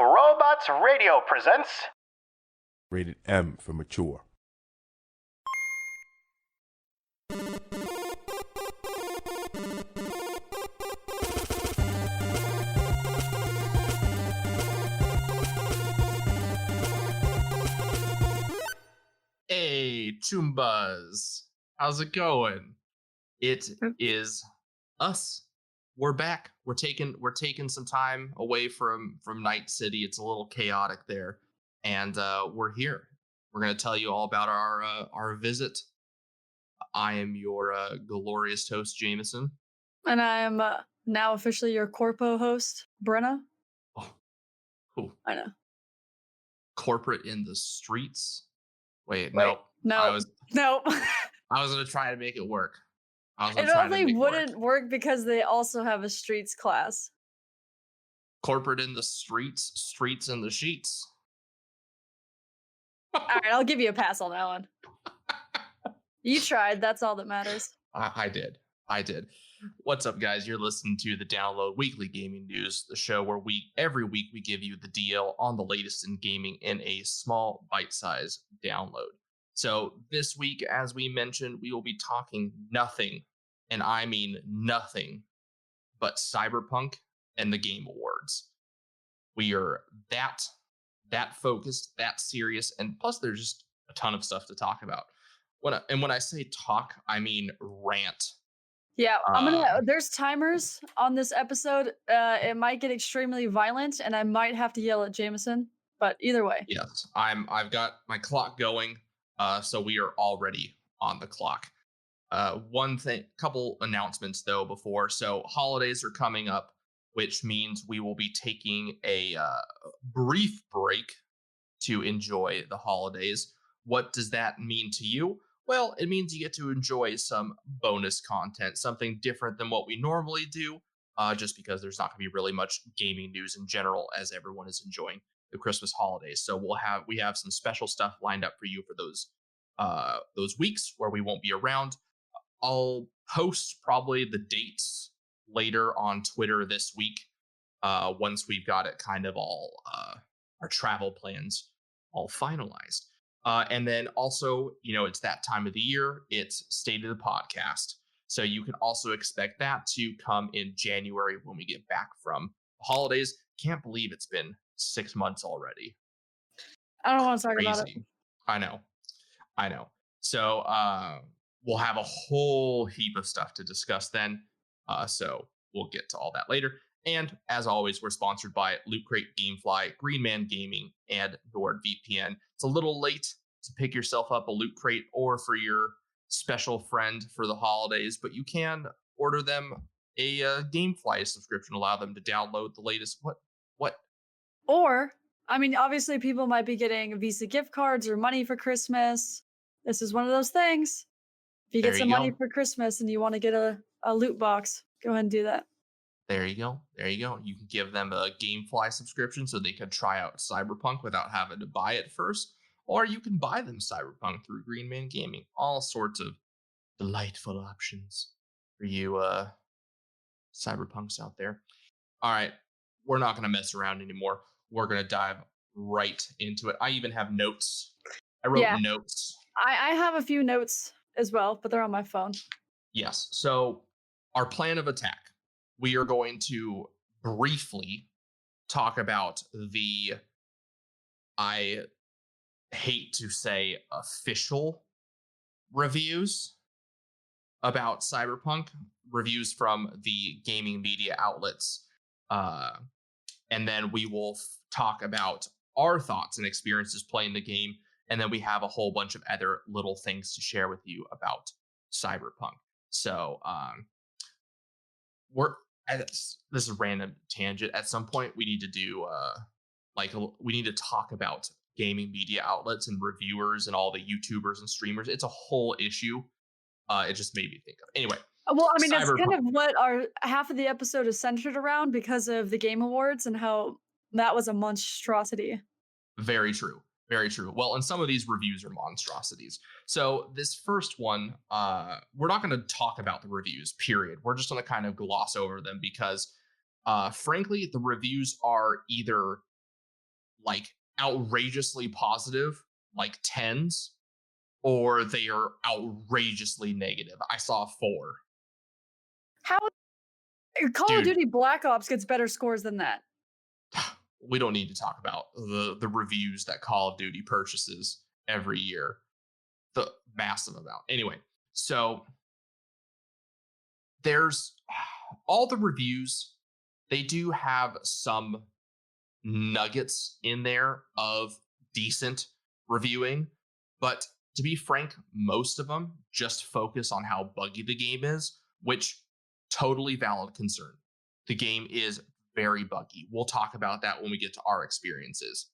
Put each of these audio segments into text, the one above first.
Robots Radio presents... Rated M for mature. Hey, Chumbas. How's it going? It is us. We're back. We're taking some time away from Night City. It's a little chaotic there, and we're here. We're gonna tell you all about our visit. I am your glorious host, Jameson, and I am now officially your corpo host, Brenna. Oh, cool. I know. Corporate in the streets. Wait, no. I was gonna try to make it work. It only wouldn't work because they also have a streets class. Corporate in the streets, streets in the sheets. All right, I'll give you a pass on that one. You tried. That's all that matters. I did. What's up, guys? You're listening to the Download Weekly Gaming News, the show where every week we give you the DL on the latest in gaming in a small bite-sized download. So this week, as we mentioned, we will be talking nothing, and I mean nothing, but Cyberpunk and the Game Awards. We are that focused, that serious, and plus there's just a ton of stuff to talk about. When I say talk, I mean rant. Yeah, there's timers on this episode. It might get extremely violent, and I might have to yell at Jameson. But either way, yes, I've got my clock going. So we are already on the clock. Couple announcements though before. So holidays are coming up, which means we will be taking a brief break to enjoy the holidays. What does that mean to you? Well, it means you get to enjoy some bonus content, something different than what we normally do, just because there's not going to be really much gaming news in general as everyone is enjoying the Christmas holidays. So we have some special stuff lined up for you for those weeks where we won't be around. I'll post probably the dates later on Twitter this week, once we've got it kind of all our travel plans all finalized. And then also, it's that time of the year. It's State of the Podcast. So you can also expect that to come in January when we get back from the holidays. Can't believe it's been 6 months already. I don't want to talk about it. I know. So we'll have a whole heap of stuff to discuss then. So we'll get to all that later. And as always, we're sponsored by Loot Crate, Gamefly, Green Man Gaming, and NordVPN. It's a little late to pick yourself up a Loot Crate or for your special friend for the holidays, but you can order them a Gamefly subscription, allow them to download the latest. What? Or, obviously people might be getting Visa gift cards or money for Christmas. This is one of those things. If you get some money for Christmas and you want to get a loot box, go ahead and do that. There you go. You can give them a Gamefly subscription so they can try out Cyberpunk without having to buy it first. Or you can buy them Cyberpunk through Green Man Gaming. All sorts of delightful options for you Cyberpunks out there. All right. We're not going to mess around anymore. We're going to dive right into it. I even have notes. I wrote notes. I have a few notes as well, but they're on my phone. Yes. So our plan of attack. We are going to briefly talk about I hate to say official reviews about Cyberpunk, reviews from the gaming media outlets. And then we will talk about our thoughts and experiences playing the game. And then we have a whole bunch of other little things to share with you about Cyberpunk. So this is a random tangent. At some point, we need to do we need to talk about gaming media outlets and reviewers and all the YouTubers and streamers. It's a whole issue. It just made me think of. Anyway. Well, that's kind of what our half of the episode is centered around because of the Game Awards and how that was a monstrosity. Very true. Very true. Well, and some of these reviews are monstrosities. So this first one, we're not going to talk about the reviews, period. We're just going to kind of gloss over them because, frankly, the reviews are either like outrageously positive, like 10s, or they are outrageously negative. I saw 4. How Call of Duty Black Ops gets better scores than that? We don't need to talk about the reviews that Call of Duty purchases every year. The massive amount. Anyway, so there's all the reviews. They do have some nuggets in there of decent reviewing, but to be frank, most of them just focus on how buggy the game is, which totally valid concern. The game is very buggy. We'll talk about that when we get to our experiences.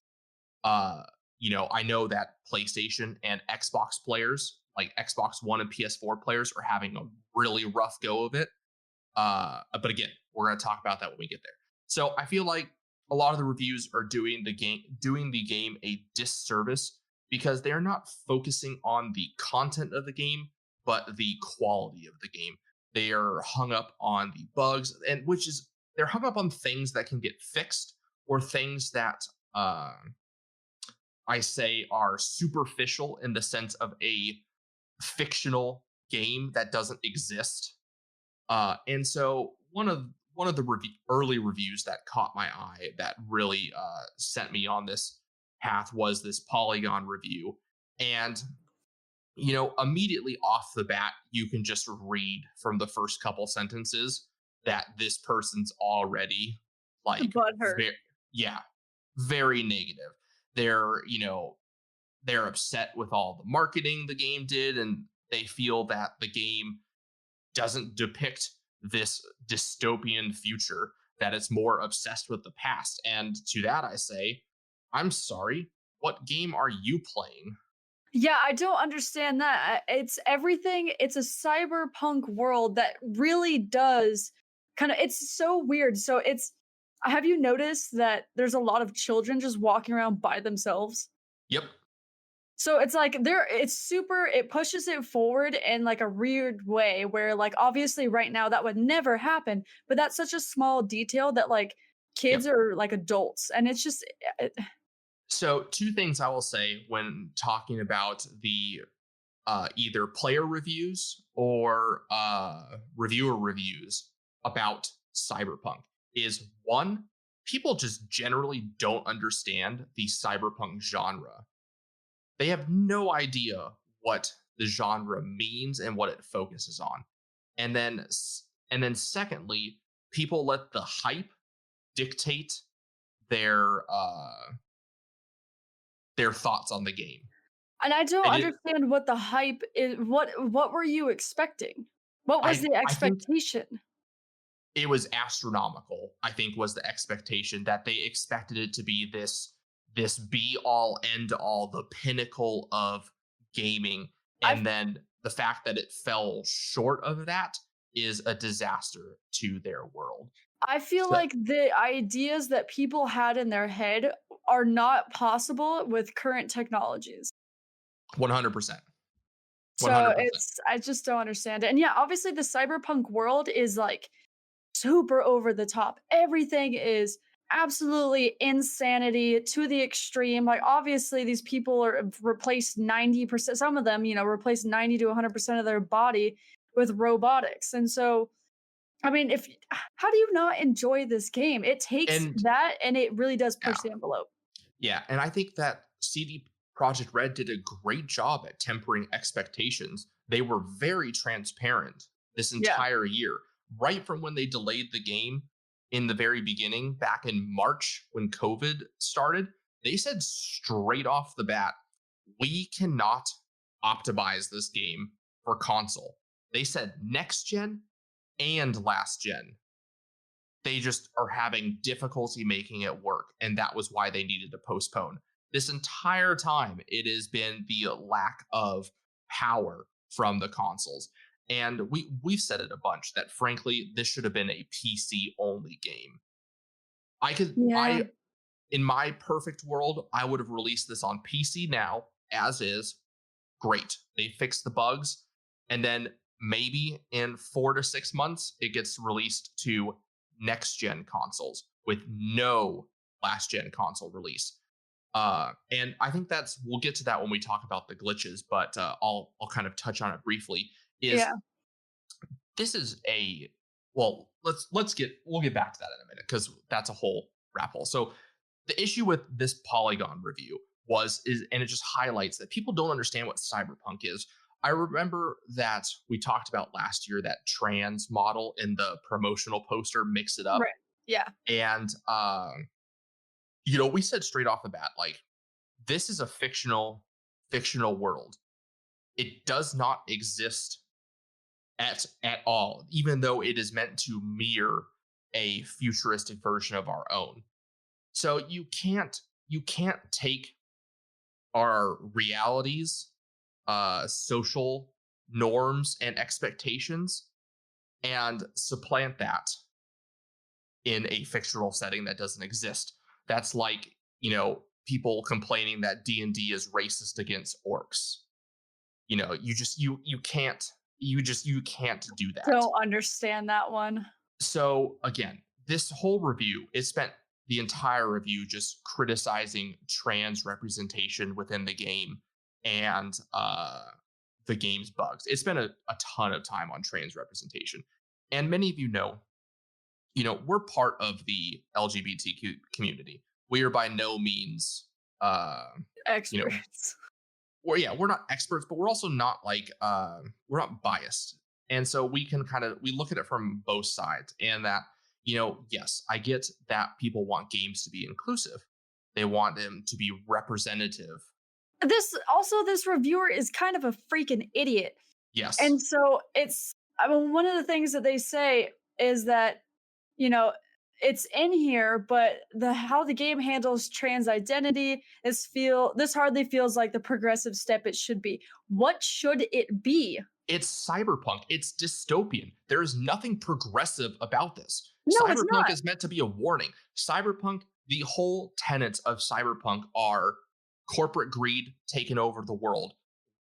I know that PlayStation and Xbox players, like Xbox One and PS4 players, are having a really rough go of it. But again, we're going to talk about that when we get there. So I feel like a lot of the reviews are doing the game a disservice because they're not focusing on the content of the game, but the quality of the game. They are hung up on the bugs, and they're hung up on things that can get fixed or things that I say are superficial in the sense of a fictional game that doesn't exist. And so one of the early reviews that caught my eye that really sent me on this path was this Polygon review. And immediately off the bat, you can just read from the first couple sentences that this person's already like butthurt. Very negative. They're upset with all the marketing the game did, and they feel that the game doesn't depict this dystopian future, that it's more obsessed with the past. And to that I say, I'm sorry, what game are you playing? Yeah, I don't understand that. It's everything. It's a cyberpunk world that really does it's so weird. So have you noticed that there's a lot of children just walking around by themselves? Yep. So it's like it pushes it forward in like a weird way where like obviously right now that would never happen, but that's such a small detail that like kids are like adults, and it's just So 2 things I will say when talking about the either player reviews or reviewer reviews about Cyberpunk is 1, people just generally don't understand the Cyberpunk genre. They have no idea what the genre means and what it focuses on. And then secondly, people let the hype dictate their thoughts on the game. And I don't understand what the hype is. What were you expecting? What was the expectation? It was astronomical, I think, was the expectation, that they expected it to be this be all end all, the pinnacle of gaming. And then the fact that it fell short of that is a disaster to their world. I feel like the ideas that people had in their head are not possible with current technologies. 100%. So I just don't understand it. And yeah, obviously the cyberpunk world is like super over the top. Everything is absolutely insanity to the extreme. Like obviously these people have replaced 90%, some of them, replaced 90 to 100% of their body with robotics. And so, I mean, how do you not enjoy this game? It takes that and it really does push the envelope. Yeah, and I think that CD Projekt Red did a great job at tempering expectations. They were very transparent this entire year. Right from when they delayed the game in the very beginning, back in March when COVID started, they said straight off the bat, we cannot optimize this game for console. They said next gen and last gen. They just are having difficulty making it work, and that was why they needed to postpone. This entire time, it has been the lack of power from the consoles. And we've said it a bunch that, frankly, this should have been a PC-only game. In my perfect world, I would have released this on PC now, as is. Great. They fixed the bugs. And then maybe in 4 to 6 months, it gets released to next-gen consoles with no last-gen console release. And I think we'll get to that when we talk about the glitches, but I'll kind of touch on it briefly. Is Yeah. This is we'll get back to that in a minute because that's a whole wrap hole. So the issue with this Polygon review and it just highlights that people don't understand what Cyberpunk is. I remember that we talked about last year that trans model in the promotional poster, Mix It Up. Right. Yeah. And we said straight off the bat, like, this is a fictional world. It does not exist at all, even though it is meant to mirror a futuristic version of our own. So you can't take our realities, social norms and expectations and supplant that in a fictional setting that doesn't exist. That's like, people complaining that D&D is racist against orcs. You can't do that. Don't understand that one. So again, this whole review, it spent the entire review just criticizing trans representation within the game and the game's bugs. It spent a ton of time on trans representation. And many of we're part of the LGBTQ community. We are by no means experts. We're not experts, but we're also not we're not biased. And so we look at it from both sides, and that, yes, I get that people want games to be inclusive. They want them to be representative. This reviewer is kind of a freaking idiot. Yes. And so one of the things that they say is that, it's in here, but how the game handles trans identity this hardly feels like the progressive step it should be. What should it be? It's cyberpunk. It's dystopian. There is nothing progressive about this. No, Cyberpunk it's not. is meant to be a warning. Cyberpunk, the whole tenets of cyberpunk are corporate greed taking over the world,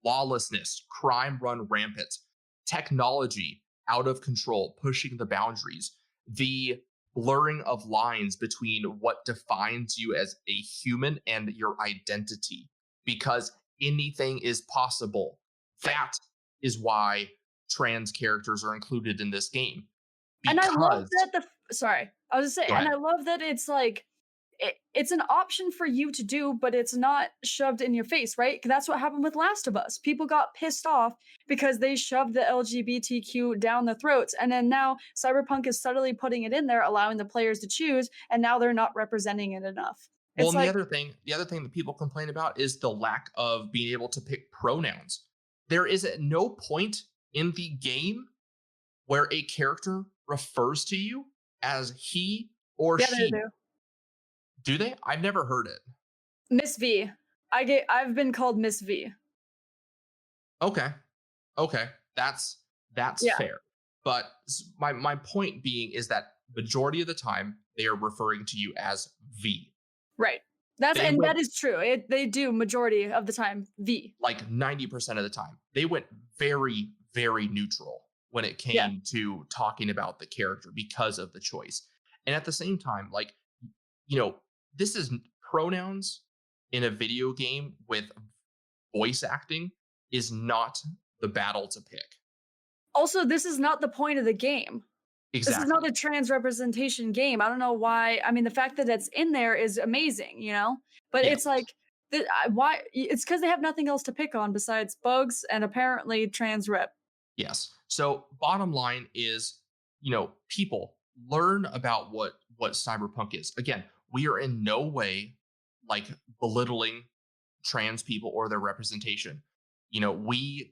lawlessness, crime run rampant, technology out of control, pushing the boundaries, the blurring of lines between what defines you as a human and your identity, because anything is possible. That is why trans characters are included in this game. And I love that I love that it's like it's an option for you to do, but it's not shoved in your face, right? That's what happened with Last of Us. People got pissed off because they shoved the LGBTQ down their throats, and then now Cyberpunk is subtly putting it in there, allowing the players to choose, and now they're not representing it enough. Well, and the other thing that people complain about is the lack of being able to pick pronouns. There is at no point in the game where a character refers to you as he or she. They do. Do they? I've never heard it. Miss V. I've been called Miss V. Okay. That's fair. But my point being is that majority of the time they are referring to you as V. Right. That is true. They do majority of the time V. Like 90% of the time. They went very, very neutral when it came to talking about the character because of the choice. And at the same time, this is pronouns in a video game with voice acting is not the battle to pick. Also, this is not the point of the game. Exactly. This is not a trans representation game. I don't know why. I mean, the fact that it's in there is amazing, But it's like, why? It's because they have nothing else to pick on besides bugs and apparently trans rep. Yes. So bottom line is, people learn about what cyberpunk is. Again, we are in no way belittling trans people or their representation. We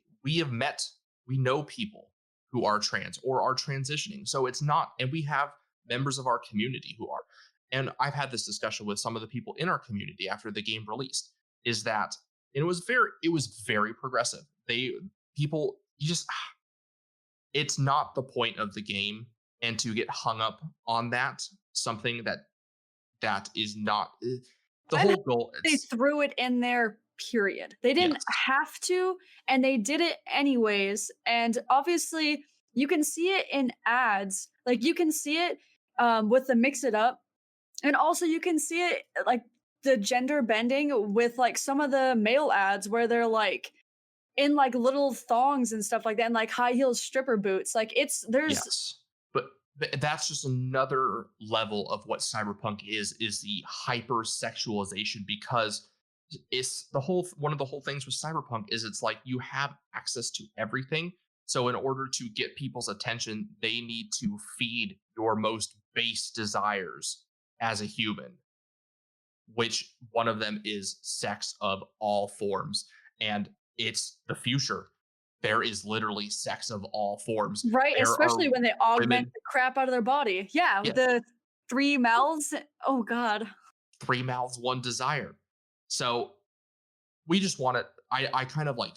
know people who are trans or are transitioning. So it's not, and we have members of our community who are. And I've had this discussion with some of the people in our community after the game released, is that it was very progressive. It's not the point of the game, and to get hung up on that, something that is not the whole goal. They threw it in there, period. They didn't have to, and they did it anyways. And obviously, you can see it in ads. You can see it with the Mix It Up, and also you can see it the gender bending with like some of the male ads where they're like in like little thongs and stuff like that, and like high heel stripper boots. Like there's Yes, but that's just another level of what Cyberpunk is the hyper sexualization, because it's one of the whole things with Cyberpunk is it's like you have access to everything. So in order to get people's attention, they need to feed your most base desires as a human, which one of them is sex of all forms. And it's the future. There is literally sex of all forms. right, There especially when they augment women, the crap out of their body. Yeah, with the 3 mouths. Oh god. 3 mouths, 1 desire. So we just want it. I kind of like,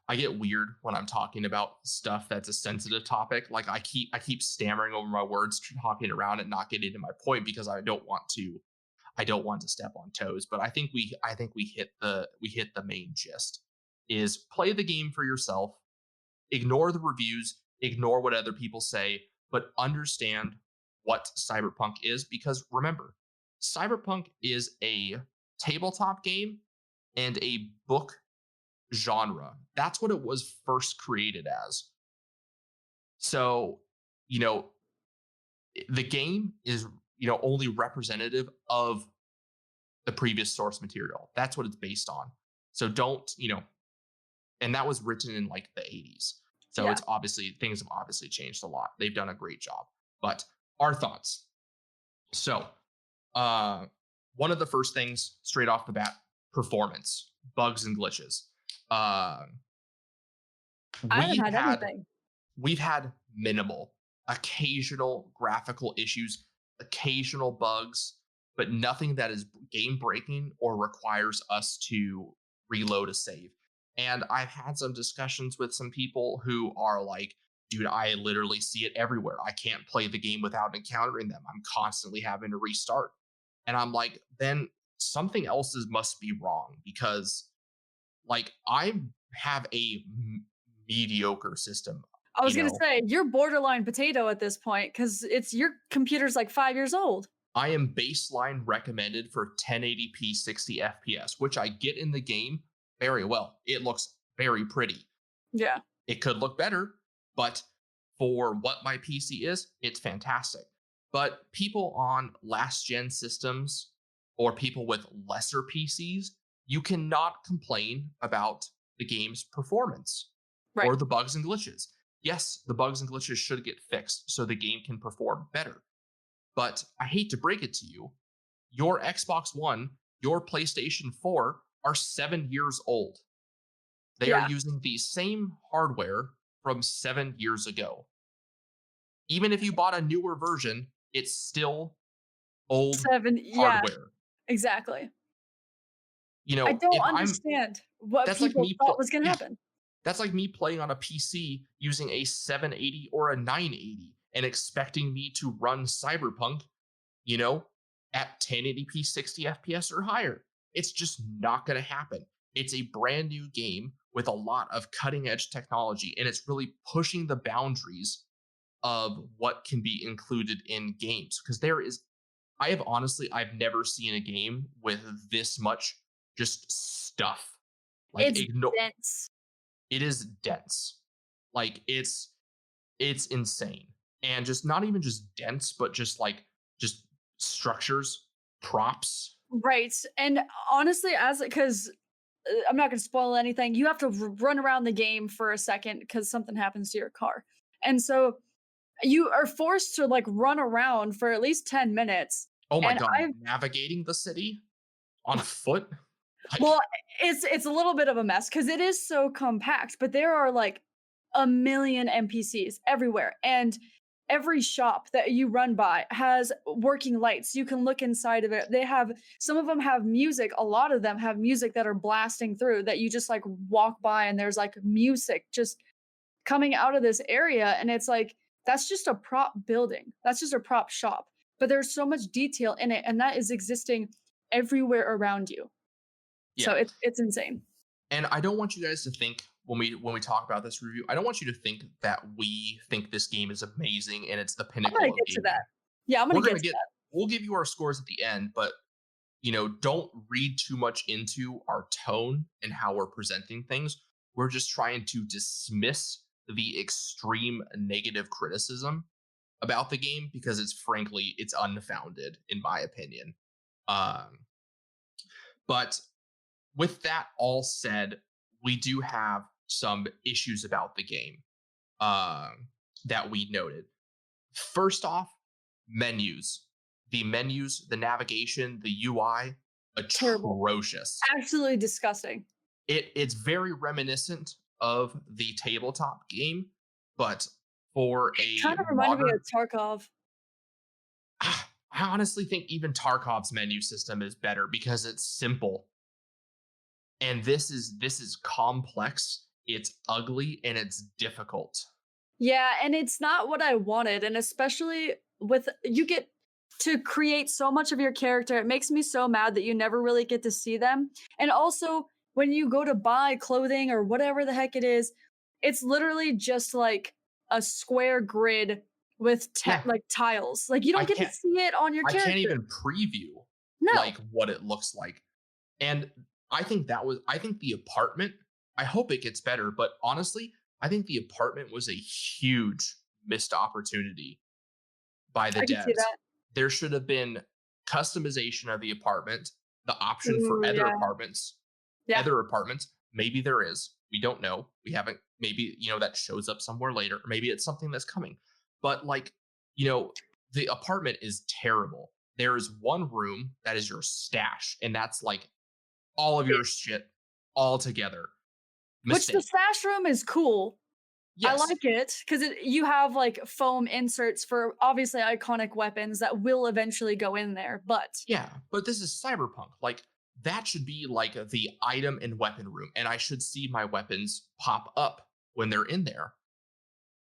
I get weird when I'm talking about stuff that's a sensitive topic. Like I keep stammering over my words, talking around it, not getting to my point because I don't want to step on toes. But I think we hit the main gist. Is play the game for yourself, ignore the reviews, ignore what other people say, but understand what Cyberpunk is, because remember, Cyberpunk is a tabletop game and a book genre. That's what it was first created as. So, the game is, only representative of the previous source material. That's what it's based on. So don't, and that was written in like the 80s. So it's obviously, things have obviously changed a lot. They've done a great job. But our thoughts. So, one of the first things straight off the bat, performance, bugs and glitches. I haven't had anything. We've had minimal, occasional graphical issues, occasional bugs, but nothing that is game breaking or requires us to reload a save. And I've had some discussions with some people who are like, dude, I literally see it everywhere. I can't play the game without encountering them. I'm constantly having to restart. And I'm like, then something else must be wrong, because like I have a mediocre system. I was going to say, you're borderline potato at this point because your computer's like 5 years old. I am baseline recommended for 1080p 60 FPS, which I get in the game very well. It looks very pretty. Yeah. It could look better, but for what my PC is, it's fantastic. But people on last gen systems or people with lesser PCs, you cannot complain about the game's performance or the bugs and glitches. Yes, the bugs and glitches should get fixed so the game can perform better. But I hate to break it to you, your Xbox One, your PlayStation 4 are 7 years old. They are using the same hardware from 7 years ago. Even if you bought a newer version, it's still old hardware. Yeah, exactly. I don't understand what people thought was going to happen. That's like me playing on a PC using a 780 or a 980 and expecting me to run Cyberpunk, at 1080p 60 FPS or higher. It's just not going to happen. It's a brand new game with a lot of cutting edge technology, and it's really pushing the boundaries of what can be included in games. Because I've never seen a game with this much just stuff. Like it's dense. It is dense. Like it's insane. And just not even just dense, but just structures, props. Right. And honestly, because I'm not going to spoil anything, you have to run around the game for a second because something happens to your car. And so you are forced to run around for at least 10 minutes. Oh my God. Navigating the city on foot? Well, it's a little bit of a mess because it is so compact, but there are a million NPCs everywhere. And every shop that you run by has working lights. You can look inside of it. Some of them have music. A lot of them have music that are blasting through that you just walk by and there's music just coming out of this area. And it's that's just a prop building. That's just a prop shop. But there's so much detail in it. And that is existing everywhere around you. Yeah. So it's insane. And I don't want you guys to think when we talk about this review, I don't want you to think that we think this game is amazing and it's the pinnacle. I'm gonna get to that. Yeah, I'm gonna get to that. We'll give you our scores at the end, but don't read too much into our tone and how we're presenting things. We're just trying to dismiss the extreme negative criticism about the game because it's unfounded in my opinion. But with that all said, we do have some issues about the game that we noted. First off, menus. The menus, the navigation, the UI, atrocious. Absolutely disgusting. It's very reminiscent of the tabletop game, but for a kind of reminded me of Tarkov. I honestly think even Tarkov's menu system is better because it's simple. And this is complex, it's ugly, and it's difficult. Yeah, and it's not what I wanted. And especially with you get to create so much of your character. It makes me so mad that you never really get to see them. And also, when you go to buy clothing or whatever the heck it is, it's literally just like a square grid with like tiles. Like you don't get to see it on your character. I can't even preview like what it looks like. And I think the apartment, I hope it gets better, but honestly, I think the apartment was a huge missed opportunity by the devs. There should have been customization of the apartment, the option for other apartments. Maybe there is. We don't know. We haven't, maybe, that shows up somewhere later. Or maybe it's something that's coming. But the apartment is terrible. There is one room that is your stash, and that's like all of your shit all together. Which the stash room is cool. Yes. I like it because you have like foam inserts for obviously iconic weapons that will eventually go in there. But but this is Cyberpunk. Like that should be like the item and weapon room, and I should see my weapons pop up when they're in there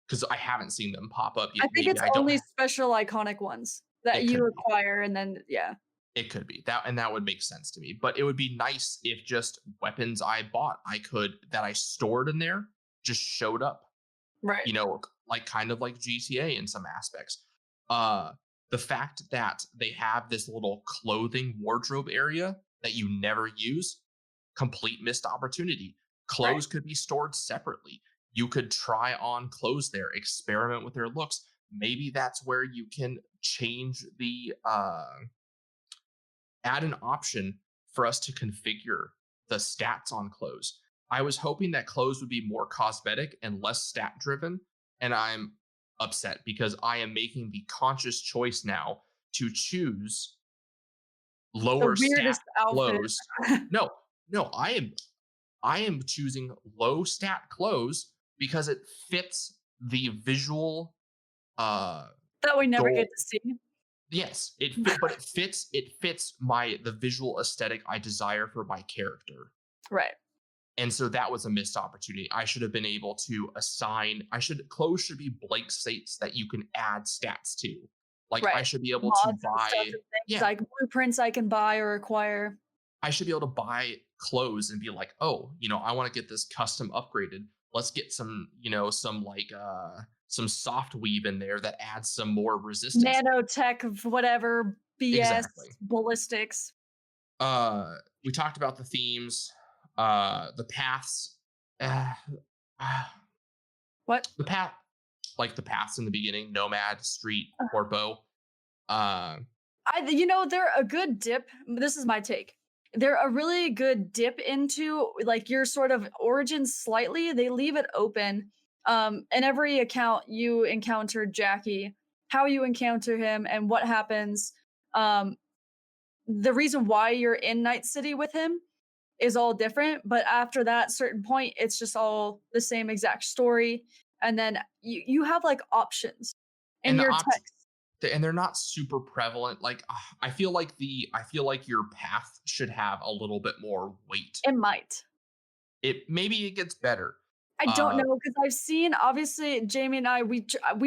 because I haven't seen them pop up yet. I think it's only special iconic ones that you acquire, and then it could be that, and that would make sense to me. But it would be nice if just weapons I bought, that I stored in there, just showed up. Right. Like kind of like GTA in some aspects. The fact that they have this little clothing wardrobe area that you never use, complete missed opportunity. Clothes could be stored separately. You could try on clothes there, experiment with their looks. Maybe that's where you can change the add an option for us to configure the stats on clothes. I was hoping that clothes would be more cosmetic and less stat driven, and I'm upset because I am making the conscious choice now to choose lower stat clothes. No, I am choosing low stat clothes because it fits the visual that we never get to see. Yes, it fits the visual aesthetic I desire for my character. Right. And so that was a missed opportunity. I should have been able to clothes should be blank states that you can add stats to. Like I should be able to buy like blueprints I can buy or acquire. I should be able to buy clothes and be like, oh, I want to get this custom upgraded. Let's get some soft weave in there that adds some more resistance. Nanotech of whatever BS ballistics. We talked about the themes. The paths. What? The path, like the paths in the beginning, nomad, street, or bow. They're a good dip. This is my take. They're a really good dip into like your sort of origins slightly. They leave it open. In every account you encounter Jackie, how you encounter him and what happens. The reason why you're in Night City with him is all different, but after that certain point, it's just all the same exact story. And then you have like options in your text. And they're not super prevalent. Like I feel like your path should have a little bit more weight. It might. Maybe it gets better. I don't know because I've seen obviously Jamie and I we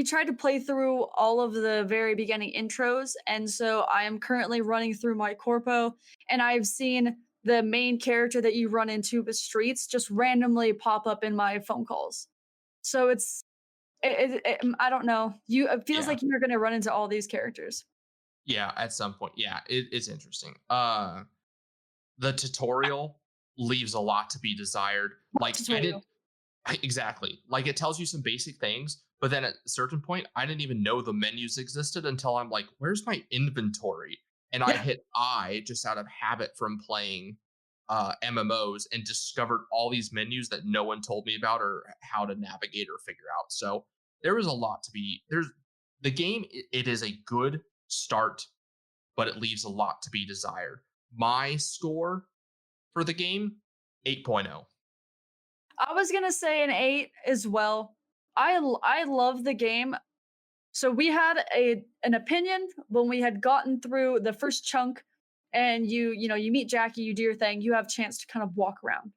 tried to play through all of the very beginning intros, and so I am currently running through my corpo, and I've seen the main character that you run into the streets just randomly pop up in my phone calls. So I don't know. It feels like you're going to run into all these characters. Yeah, at some point. Yeah, it's interesting. The tutorial leaves a lot to be desired. Like I didn't Tutorial. exactly. Like it tells you some basic things, but then at a certain point, I didn't even know the menus existed until I'm like, where's my inventory? And I Yeah. hit I just out of habit from playing MMOs and discovered all these menus that no one told me about or how to navigate or figure out. So there was a lot to be there's the game. It is a good start, but it leaves a lot to be desired. My score for the game 8.0. I was gonna say an 8 as well. I love the game. So we had an opinion when we had gotten through the first chunk, and you meet Jackie, you do your thing, you have a chance to kind of walk around.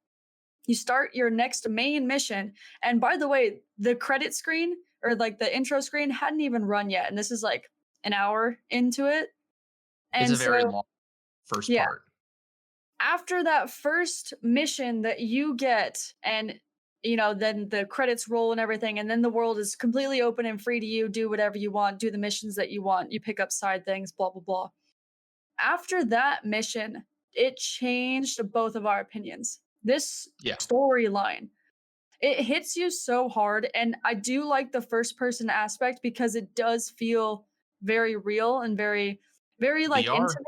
You start your next main mission, and by the way, the credit screen or like the intro screen hadn't even run yet, and this is like an hour into it. It's a And very so long first yeah, part. after that first mission that you get, and then the credits roll and everything, and then the world is completely open and free to you, do whatever you want, do the missions that you want, you pick up side things, blah blah blah. After that mission, it changed both of our opinions. This Yeah. storyline, it hits you so hard, and I do like the first person aspect because it does feel very real and very like VR. intimate.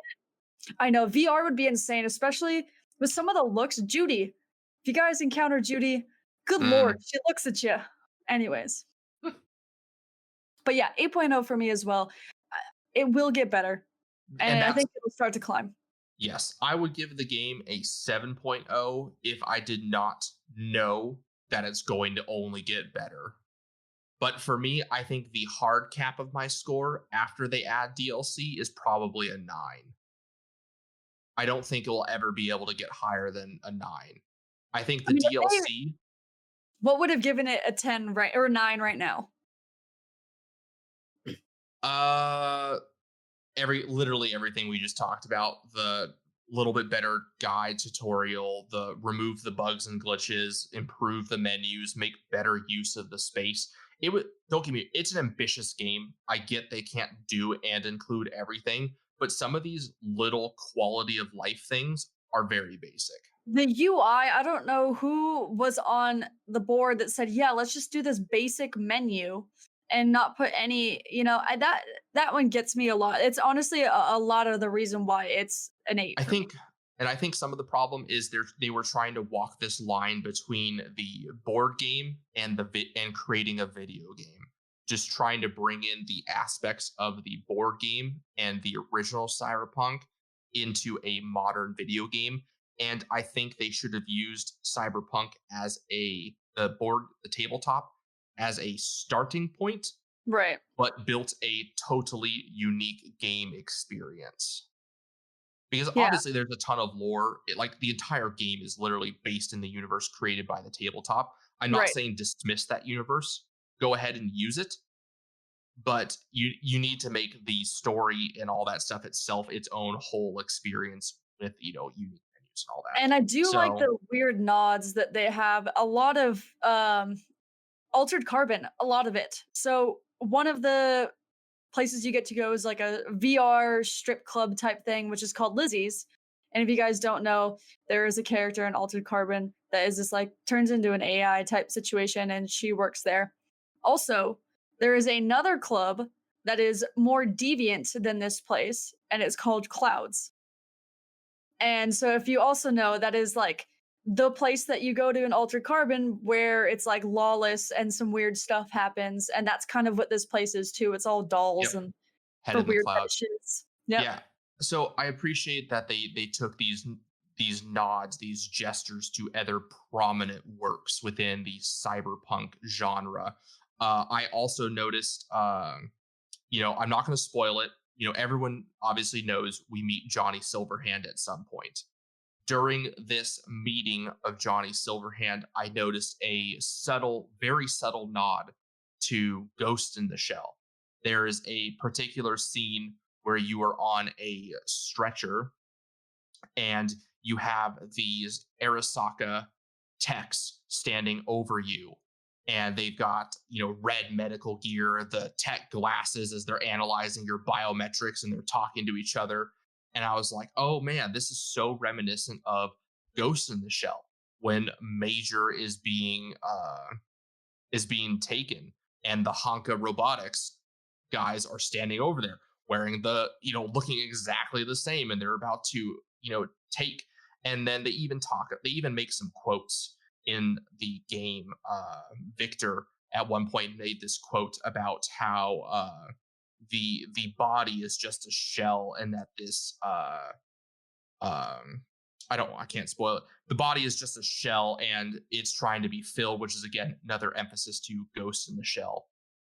I know VR would be insane, especially with some of the looks. Judy, if you guys encounter Judy, good lord, Mm. she looks at you. Anyways, but yeah, 8.0 for me as well. It will get better, And and I that's think it'll start to climb. yes, I would give the game a 7.0 if I did not know that it's going to only get better. But for me, I think the hard cap of my score after they add DLC is probably a 9. I don't think it will ever be able to get higher than a 9. I think I the mean, DLC, what would have given it a 10 right or 9 right now? uh literally everything we just talked about, the little bit better guide tutorial, the remove the bugs and glitches, improve the menus, make better use of the space. It would don't get me, it's an ambitious game. I get they can't do and include everything, but some of these little quality of life things are very basic. The UI, I don't know who was on the board that said, "Yeah, let's just do this basic menu and not put any," that one gets me a lot. It's honestly a lot of the reason why it's an 8 I for me. think and I think some of the problem is they were trying to walk this line between the board game and and creating a video game. Just trying to bring in the aspects of the board game and the original Cyberpunk into a modern video game. And I think they should have used Cyberpunk as the tabletop as a starting point, Right. but built a totally unique game experience because Yeah, obviously there's a ton of lore. Like the entire game is literally based in the universe created by the tabletop. I'm not right. saying dismiss that universe. Go ahead and use it, but you need to make the story and all that stuff itself its own whole experience with unique menus and all that. And I do like So the weird nods that they have. A lot of Altered Carbon, a lot of it. So one of the places you get to go is like a VR strip club type thing, which is called Lizzie's. And if you guys don't know, there is a character in Altered Carbon that is just like turns into an AI type situation, and she works there. Also, there is another club that is more deviant than this place, and it's called Clouds. And so, if you also know, that is like the place that you go to in Altered Carbon where it's like lawless and some weird stuff happens. And that's kind of what this place is too. It's all dolls yep, and head for in the weird cloud. fetishes. Yep. Yeah. So I appreciate that they took these nods, these gestures to other prominent works within the cyberpunk genre. I also noticed, I'm not going to spoil it. Everyone obviously knows we meet Johnny Silverhand at some point. During this meeting of Johnny Silverhand, I noticed a subtle, very subtle nod to Ghost in the Shell. There is a particular scene where you are on a stretcher and you have these Arasaka techs standing over you. and they've got, red medical gear, the tech glasses as they're analyzing your biometrics and they're talking to each other. And I was like, oh man, this is so reminiscent of Ghost in the Shell when Major is being taken, and the Honka Robotics guys are standing over there wearing looking exactly the same, and they're about to, take. And then they even make some quotes in the game. Victor at one point made this quote about how the body is just a shell, and that this I can't spoil it. The body is just a shell and it's trying to be filled, which is again another emphasis to Ghost in the Shell.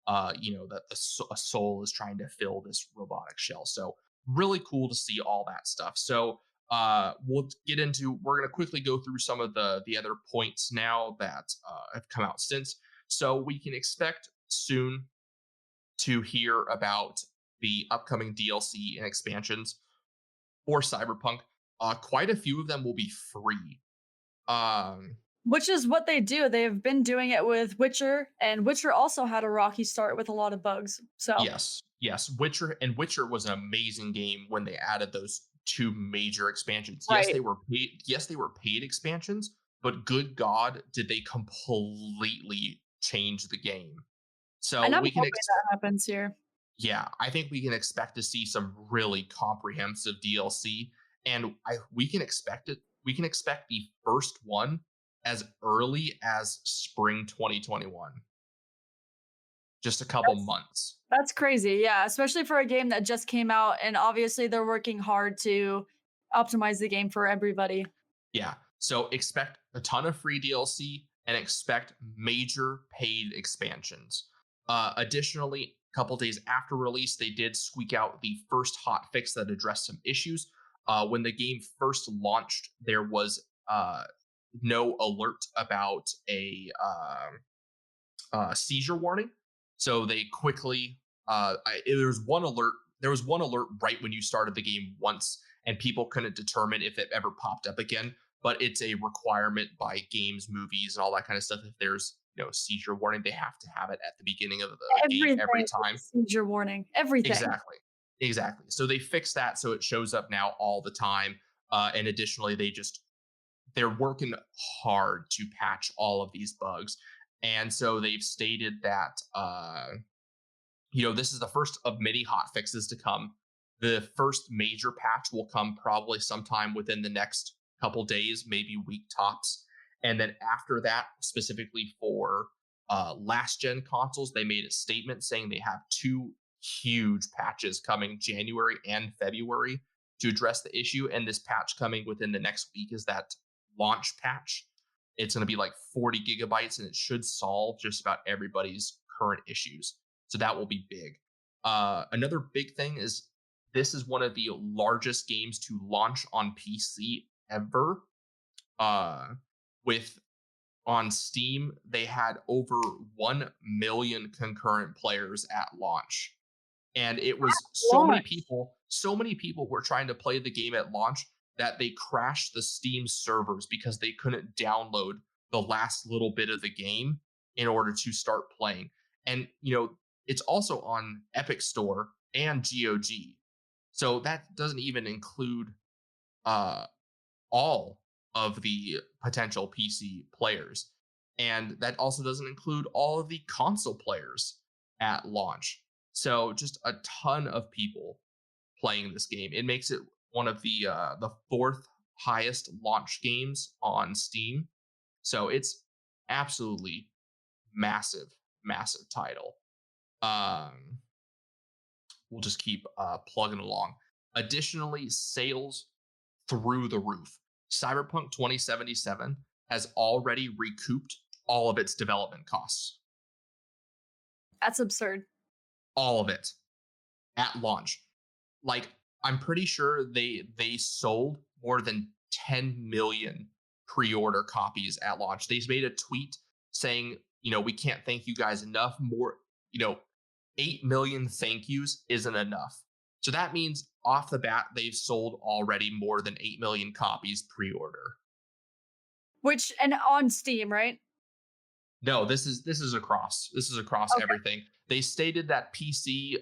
That a soul is trying to fill this robotic shell. So really cool to see all that stuff. So we're going to quickly go through some of the other points now that have come out since. So we can expect soon to hear about the upcoming DLC and expansions for Cyberpunk. Quite a few of them will be free. Which is what they do. They've been doing it with Witcher, and Witcher also had a rocky start with a lot of bugs. So yes, Witcher was an amazing game when they added those two major expansions. Right. Yes, they were paid expansions, but good God, did they completely change the game? So and I'm we can hoping that happens here. Yeah, I think we can expect to see some really comprehensive DLC, and we can expect it. We can expect the first one as early as spring 2021. Just a couple months. That's crazy, yeah, especially for a game that just came out, and obviously they're working hard to optimize the game for everybody. Yeah, so expect a ton of free DLC and expect major paid expansions. Additionally, a couple days after release, they did squeak out the first hotfix that addressed some issues. When the game first launched, there was no alert about a seizure warning. So they quickly there was one alert right when you started the game once, and people couldn't determine if it ever popped up again. But it's a requirement by games, movies, and all that kind of stuff. If there's seizure warning, they have to have it at the beginning of the game every time. Seizure warning, everything. Exactly. So they fixed that so it shows up now all the time. And additionally, they're working hard to patch all of these bugs. And so they've stated that this is the first of many hot fixes to come. The first major patch will come probably sometime within the next couple days, maybe week tops. And then after that, specifically for last gen consoles, they made a statement saying they have two huge patches coming January and February to address the issue. And this patch coming within the next week is that launch patch. It's going to be like 40 gigabytes, and it should solve just about everybody's current issues. So that will be big. Another big thing is this is one of the largest games to launch on PC ever. On Steam, they had over 1 million concurrent players at launch. And it was so many people were trying to play the game at launch that they crashed the Steam servers because they couldn't download the last little bit of the game in order to start playing. And, it's also on Epic Store and GOG. So that doesn't even include all of the potential PC players. And that also doesn't include all of the console players at launch. So just a ton of people playing this game. It makes it one of the fourth highest launch games on Steam. So it's absolutely massive title. We'll just keep plugging along. Additionally, sales through the roof. Cyberpunk 2077 has already recouped all of its development costs. That's absurd. All of it at launch. Like, I'm pretty sure they sold more than 10 million pre-order copies at launch. They made a tweet saying, we can't thank you guys enough. More, 8 million thank yous isn't enough. So that means off the bat, they've sold already more than 8 million copies pre-order. And on Steam, right? No, this is across. This is across Okay. everything. They stated that PC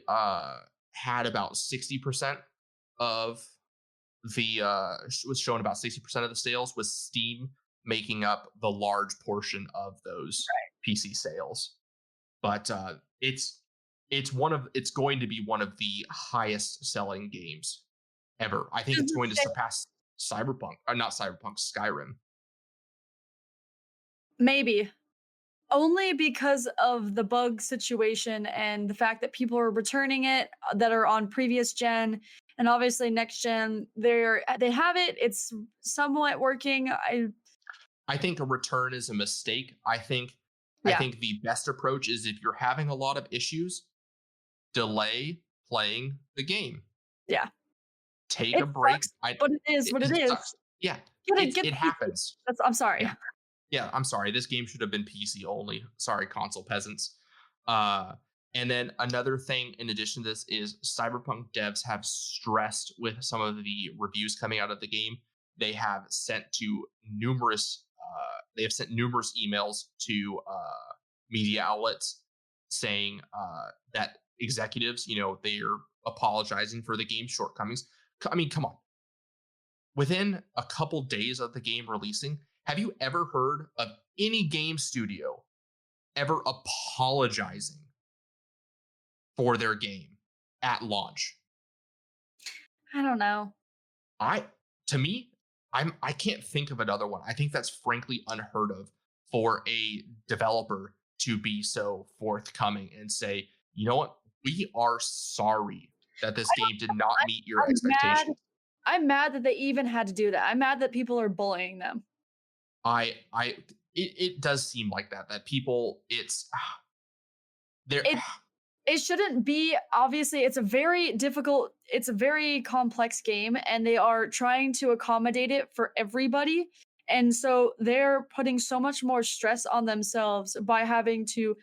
had about 60% of the was showing about 60% of the sales, with Steam making up the large portion of those PC sales. But it's going to be one of the highest selling games ever. I think Does it's it going to say- surpass Cyberpunk, or not Cyberpunk, Skyrim. Maybe. Only because of the bug situation and the fact that people are returning it that are on previous gen, and obviously next gen they have it, it's somewhat working. I think a return is a mistake. I think Yeah. the best approach is, if you're having a lot of issues, delay playing the game. Yeah. Take It a break. sucks, but it is what it is. Sucks. Yeah, Get it happens. I'm sorry. Yeah, I'm sorry. This game should have been PC only. Sorry, console peasants. And then another thing in addition to this is Cyberpunk devs have stressed with some of the reviews coming out of the game. They have sent numerous emails to media outlets saying that executives, they're apologizing for the game's shortcomings. I mean, come on. Within a couple days of the game releasing, have you ever heard of any game studio ever apologizing for their game at launch? I don't know. To me, I can't think of another one. I think that's frankly unheard of for a developer to be so forthcoming and say, you know what, we are sorry that this game did not meet your expectations. I'm mad that they even had to do that. I'm mad that people are bullying them. It does seem like that people, it shouldn't be. Obviously, it's a very complex game, and they are trying to accommodate it for everybody. And so they're putting so much more stress on themselves by having to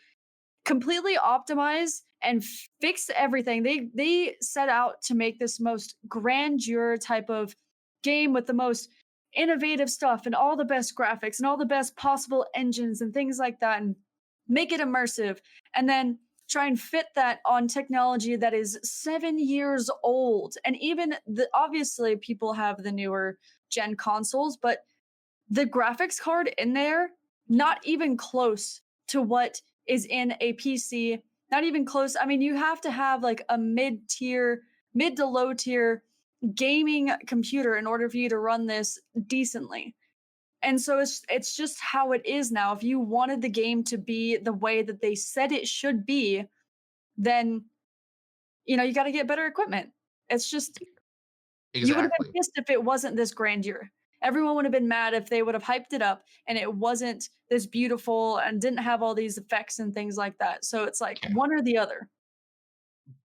completely optimize and fix everything. They set out to make this most grandeur type of game with the most innovative stuff and all the best graphics and all the best possible engines and things like that, and make it immersive, and then try and fit that on technology that is 7 years old. And even obviously people have the newer gen consoles, but the graphics card in there, not even close to what is in a PC. Not even close. I mean, you have to have like a mid to low tier gaming computer in order for you to run this decently. And so it's just how it is now. If you wanted the game to be the way that they said it should be, then you got to get better equipment. It's just You would have been pissed if it wasn't this grandeur. Everyone would have been mad if they would have hyped it up and it wasn't this beautiful and didn't have all these effects and things like that. So it's like one or the other.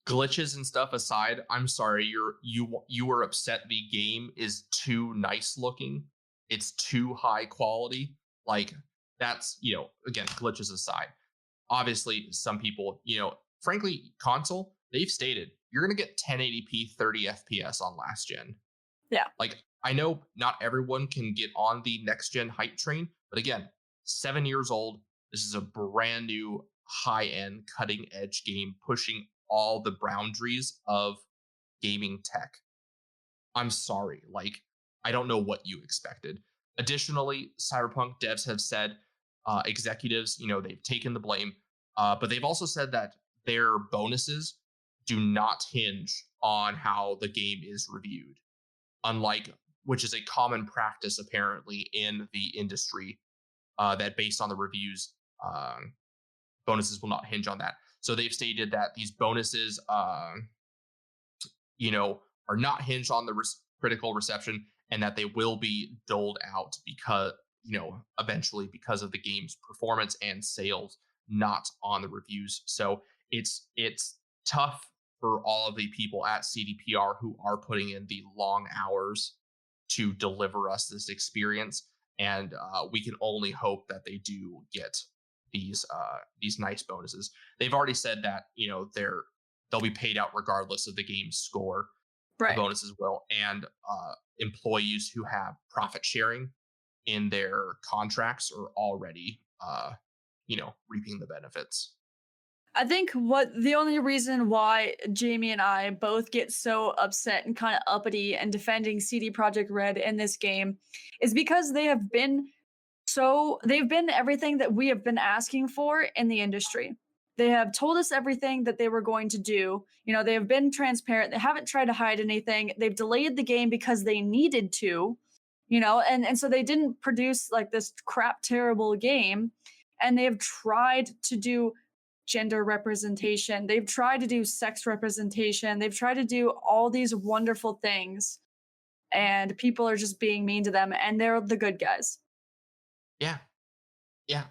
Glitches and stuff aside, I'm sorry, you were upset the game is too nice looking. It's too high quality. Like, that's, again, glitches aside. Obviously, some people, frankly, console, they've stated you're going to get 1080p 30 FPS on last gen. Yeah. Like, I know not everyone can get on the next gen hype train, but again, 7 years old. This is a brand new high end cutting edge game pushing all the boundaries of gaming tech. I'm sorry. Like, I don't know what you expected. Additionally, Cyberpunk devs have said, executives, they've taken the blame, but they've also said that their bonuses do not hinge on how the game is reviewed, which is a common practice apparently in the industry, that based on the reviews, bonuses will not hinge on that. So they've stated that these bonuses, are not hinged on the critical reception, and that they will be doled out because, eventually, because of the game's performance and sales, not on the reviews. So it's tough for all of the people at CDPR who are putting in the long hours to deliver us this experience, and we can only hope that they do get these nice bonuses. They've already said that they'll be paid out regardless of the game's score. Right. The bonuses will, and employees who have profit sharing in their contracts are already reaping the benefits. I think the only reason why Jamie and I both get so upset and kind of uppity and defending CD Projekt Red in this game is because they've been everything that we have been asking for in the industry. They have told us everything that they were going to do. They have been transparent. They haven't tried to hide anything. They've delayed the game because they needed to, and so they didn't produce like this crap, terrible game. And they have tried to do gender representation. They've tried to do sex representation. They've tried to do all these wonderful things. And people are just being mean to them. And they're the good guys. Yeah.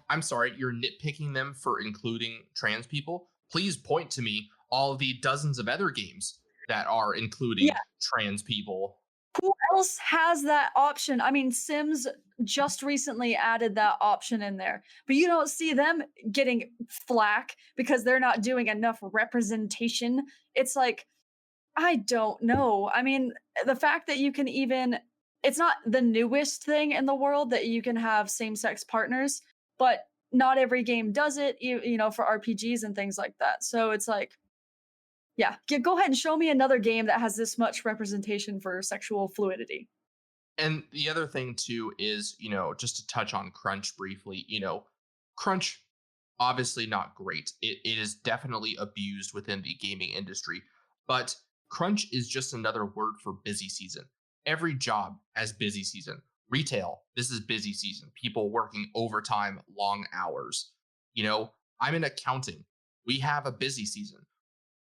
I'm sorry. You're nitpicking them for including trans people. Please point to me all of the dozens of other games that are including trans people. Who else has that option? I mean, Sims just recently added that option in there, but you don't see them getting flack because they're not doing enough representation. It's like, I don't know. I mean, the fact that you can it's not the newest thing in the world that you can have same-sex partners, but not every game does it, for RPGs and things like that. So it's like, yeah, go ahead and show me another game that has this much representation for sexual fluidity. And the other thing too is, just to touch on crunch briefly, crunch, obviously not great. It is definitely abused within the gaming industry, but crunch is just another word for busy season. Every job has busy season. Retail, this is busy season. People working overtime, long hours. I'm in accounting. We have a busy season.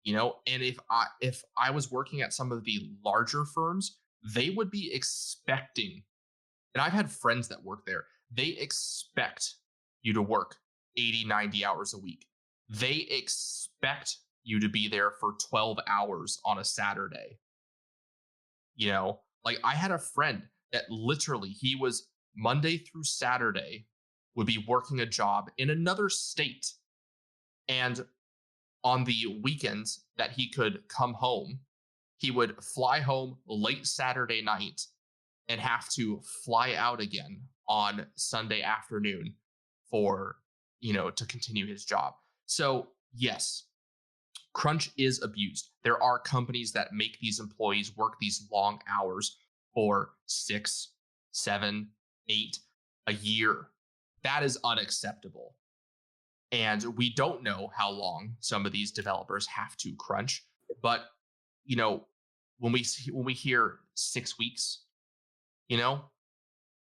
And if I was working at some of the larger firms, they would be expecting, and I've had friends that work there, they expect you to work 80, 90 hours a week. They expect you to be there for 12 hours on a Saturday. Like I had a friend that literally he was Monday through Saturday would be working a job in another state. And on the weekends that he could come home, he would fly home late Saturday night and have to fly out again on Sunday afternoon for, to continue his job. So yes, crunch is abused. There are companies that make these employees work these long hours for 6, 7, 8 a year. That is unacceptable. And we don't know how long some of these developers have to crunch, but when we hear 6 weeks,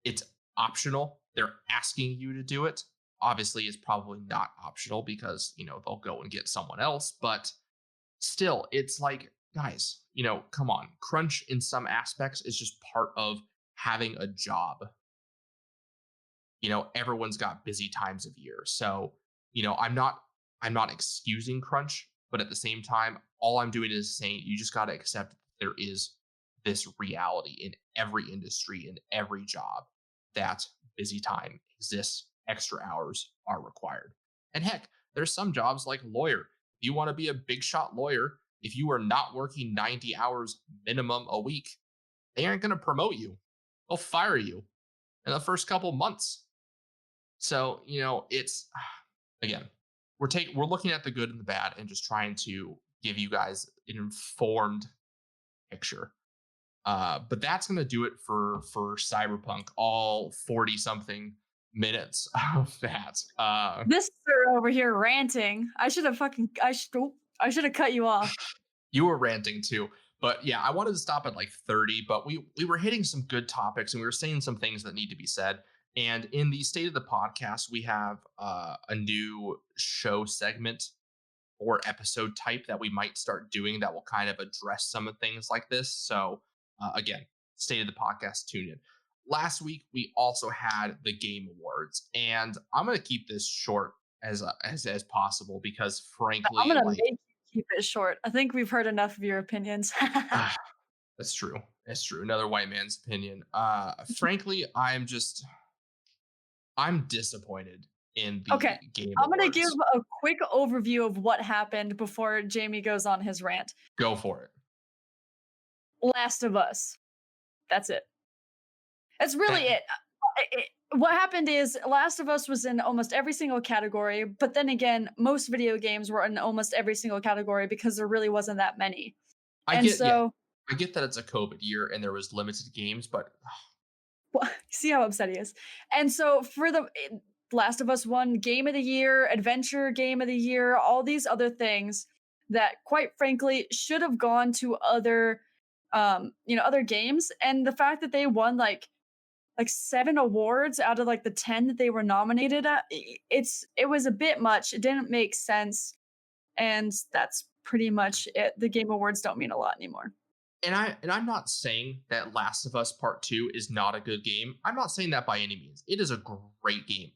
it's optional. They're asking you to do it. Obviously, it's probably not optional because they'll go and get someone else. But still, it's like, guys, come on. Crunch in some aspects is just part of having a job. Everyone's got busy times of year, so. I'm not excusing crunch, but at the same time, all I'm doing is saying you just got to accept there is this reality in every industry, in every job, that busy time exists, extra hours are required. And heck, there's some jobs like lawyer. If you want to be a big shot lawyer, if you are not working 90 hours minimum a week, they aren't going to promote you. They'll fire you in the first couple months. So, it's... Again, we're looking at the good and the bad and just trying to give you guys an informed picture. But that's going to do it for Cyberpunk, all 40-something minutes of that. This sir over here ranting. I should have cut you off. You were ranting too. But yeah, I wanted to stop at like 30, but we were hitting some good topics and we were saying some things that need to be said. And in the State of the Podcast, we have a new show segment or episode type that we might start doing that will kind of address some of things like this. So again, State of the Podcast, tune in. Last week, we also had the Game Awards, and I'm going to keep this short as possible because, frankly, I'm going to make you keep it short. I think we've heard enough of your opinions. That's true. That's true. Another white man's opinion. Frankly, I'm disappointed in the Game Awards. I'm going to give a quick overview of what happened before Jamie goes on his rant. Go for it. Last of Us. That's it. That's really it. What happened is Last of Us was in almost every single category, but then again, most video games were in almost every single category because there really wasn't that many. I And get, yeah, so, I get that it's a COVID year and there was limited games, but see how upset he is. And so for the Last of Us won Game of the Year, Adventure Game of the Year, all these other things that, quite frankly, should have gone to other, other games. And the fact that they won like 7 awards out of like the 10 that they were nominated at, it was a bit much. It didn't make sense, and that's pretty much it. The Game Awards don't mean a lot anymore. and I'm not saying that Last of Us Part 2 is not a good game. I'm not saying that by any means. It is a great game.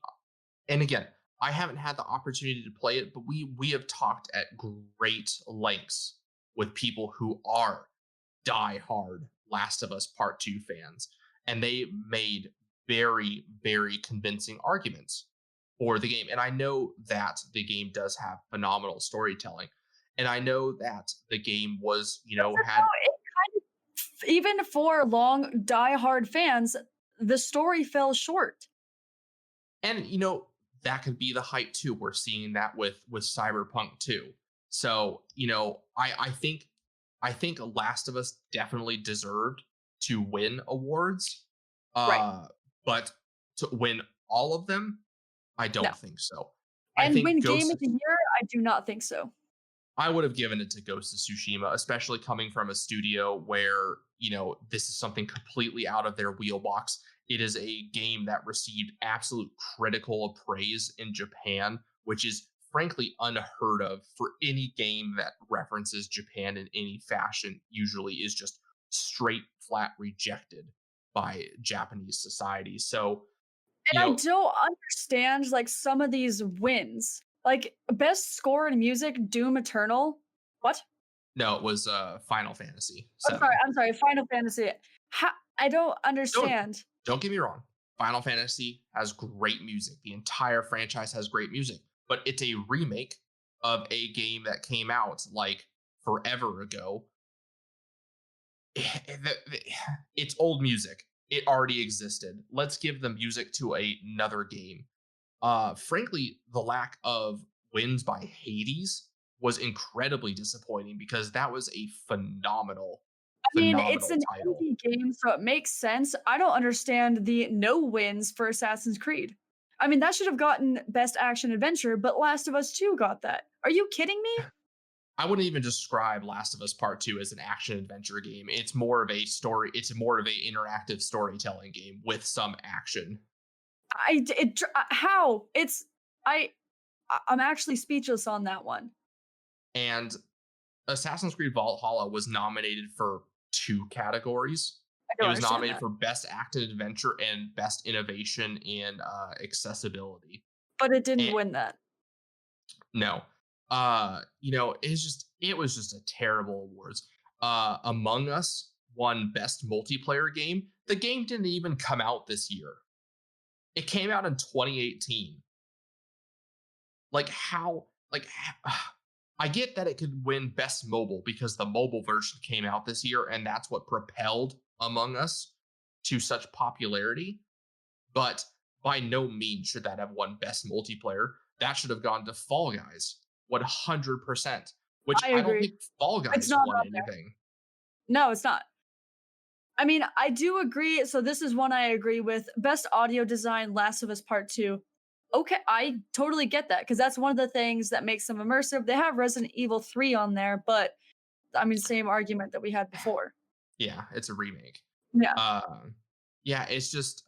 And again, I haven't had the opportunity to play it, but we have talked at great lengths with people who are die-hard Last of Us Part 2 fans, and they made very, very convincing arguments for the game. And I know that the game does have phenomenal storytelling, and I know that the game was, had Even for long die-hard fans, the story fell short. and that could be the hype too. We're seeing that with Cyberpunk too. So I think Last of Us definitely deserved to win awards. Right. But to win all of them, I don't No. think so. And I think win Game of the Year, I do not think so. I would have given it to Ghost of Tsushima, especially coming from a studio where, this is something completely out of their wheelbox. It is a game that received absolute critical praise in Japan, which is frankly unheard of for any game that references Japan in any fashion. Usually is just straight flat rejected by Japanese society. So, And I don't understand like some of these wins. Like best score in music, Doom Eternal. What? no, it was Final Fantasy I'm 7. sorry, Final Fantasy. I don't understand. Don't get me wrong. Final Fantasy has great music. The entire franchise has great music, but it's a remake of a game that came out like forever ago. It's old music. It already existed. Let's give the music to another game. Frankly, the lack of wins by Hades was incredibly disappointing because that was a phenomenal It's an title. indie game, so it makes sense. I don't understand the no wins for Assassin's Creed. I mean, that should have gotten Best Action Adventure, but Last of Us 2 got that. Are you kidding me? I wouldn't even describe Last of Us Part 2 as an action adventure game. It's more of a story. It's more of a interactive storytelling game with some action. How? I'm actually speechless on that one. And Assassin's Creed Valhalla was nominated for 2 categories. It was nominated for Best Action Adventure and Best Innovation in Accessibility. But it didn't win that. No. It was just a terrible awards. Among Us won Best Multiplayer Game. The game didn't even come out this year. It came out in 2018. I get that it could win Best Mobile because the mobile version came out this year and that's what propelled Among Us to such popularity. But by no means should that have won Best Multiplayer. That should have gone to Fall Guys 100%, which I don't think Fall Guys won anything. No, it's not. I mean, I do agree. So this is one I agree with. Best Audio Design, Last of Us Part 2. Okay, I totally get that because that's one of the things that makes them immersive. They have Resident Evil 3 on there, but I mean, same argument that we had before. Yeah, it's a remake. Yeah. It's just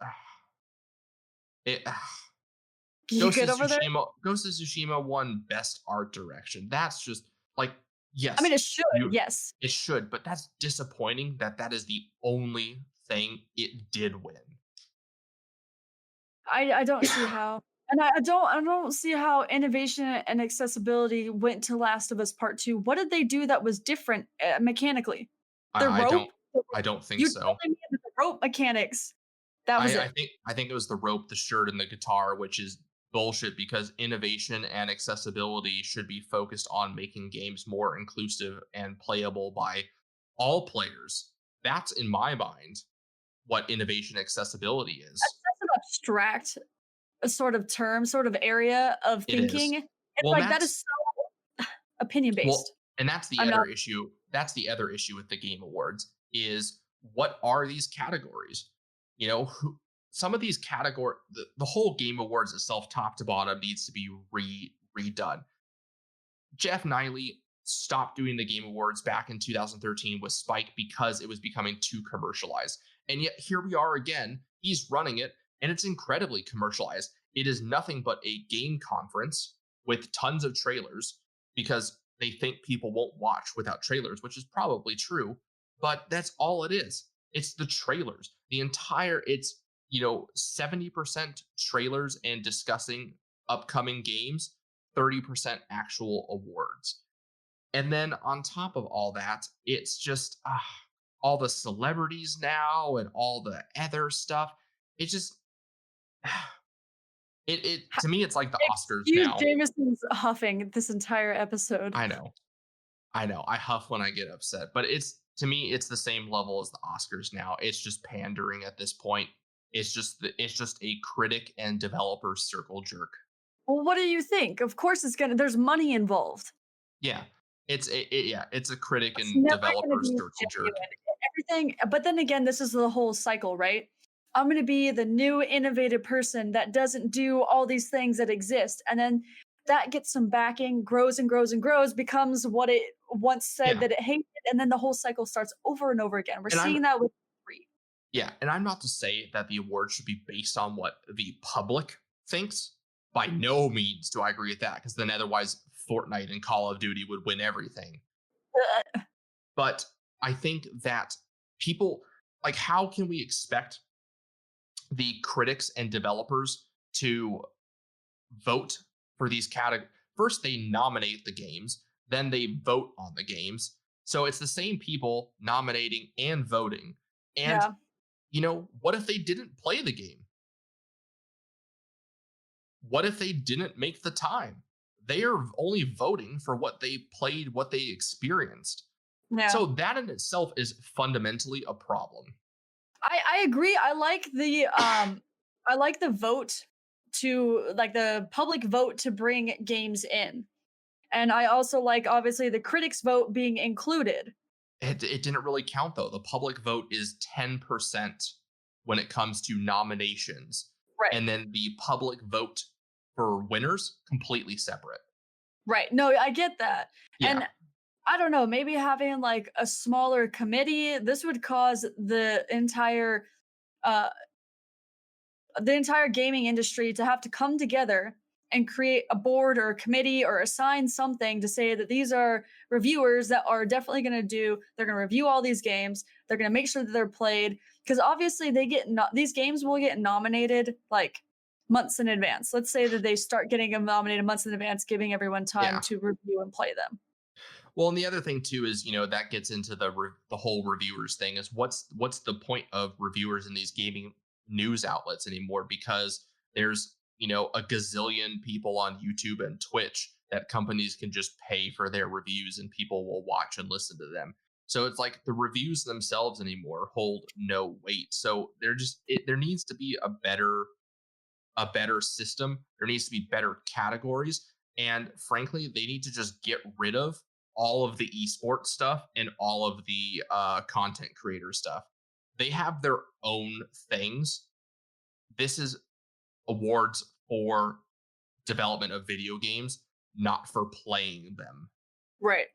Ghost of Tsushima won Best Art Direction. That's just like, yes. I mean, it should, yes. It should, but that's disappointing that is the only thing it did win. I don't see how. And I don't see how innovation and accessibility went to Last of Us Part 2. What did they do that was different mechanically? I don't think so. Telling me that the rope mechanics. That was I think it was the rope, the shirt, and the guitar, which is bullshit because innovation and accessibility should be focused on making games more inclusive and playable by all players. That's in my mind what innovation accessibility is. That's about abstract sort of term, sort of area of It is. thinking. It's Well, like that is so opinion based. and that's the I'm other not. issue. That's the other issue with the Game Awards is what are these categories? You know, some of these the whole Game Awards itself, top to bottom, needs to be redone. Jeff Niley stopped doing the Game Awards back in 2013 with Spike because it was becoming too commercialized. And yet here we are again. He's running it, and it's incredibly commercialized. It is nothing but a game conference with tons of trailers because they think people won't watch without trailers, which is probably true. But that's all it is. It's the trailers. It's 70% trailers and discussing upcoming games, 30% actual awards. And then on top of all that, it's just all the celebrities now and all the other stuff. It just it to me it's like the Oscars Excuse now. Jameson's huffing this entire episode. I know. I huff when I get upset, but to me it's the same level as the Oscars now. It's just pandering at this point. It's just a critic and developer circle jerk. Well, what do you think? Of course there's money involved. Yeah. It's a critic It's and never gonna developer be circle jerk. genuine. Everything, but then again, this is the whole cycle, right? I'm going to be the new innovative person that doesn't do all these things that exist. And then that gets some backing, grows and grows and grows, becomes what it once said that it hated. And then the whole cycle starts over and over again. We're seeing that with free. Yeah. And I'm not to say that the award should be based on what the public thinks. By no means do I agree with that, because then otherwise Fortnite and Call of Duty would win everything. But I think that people, like, how can we expect the critics and developers to vote for these categories? First, they nominate the games, then they vote on the games. So it's the same people nominating and voting. And, what if they didn't play the game? What if they didn't make the time? They are only voting for what they played, what they experienced. Yeah. So that in itself is fundamentally a problem. I agree. I like the vote to, like, the public vote to bring games in. And I also like, obviously, the critics vote being included. It didn't really count, though. The public vote is 10% when it comes to nominations. Right. And then the public vote for winners, completely separate. Right. No, I get that. Yeah. And I don't know, maybe having like a smaller committee, this would cause the entire gaming industry to have to come together and create a board or a committee or assign something to say that these are reviewers that are definitely they're going to review all these games. They're going to make sure that they're played, because obviously these games will get nominated like months in advance. Let's say that they start getting them nominated months in advance, giving everyone time to review and play them. Well, and the other thing too is, that gets into the whole reviewers thing. Is what's the point of reviewers in these gaming news outlets anymore? Because there's a gazillion people on YouTube and Twitch that companies can just pay for their reviews, and people will watch and listen to them. So it's like the reviews themselves anymore hold no weight. So there needs to be a better system. There needs to be better categories, and frankly, they need to just get rid of all of the esports stuff and all of the content creator stuff. They have their own things. This is awards for development of video games, not for playing them. Right.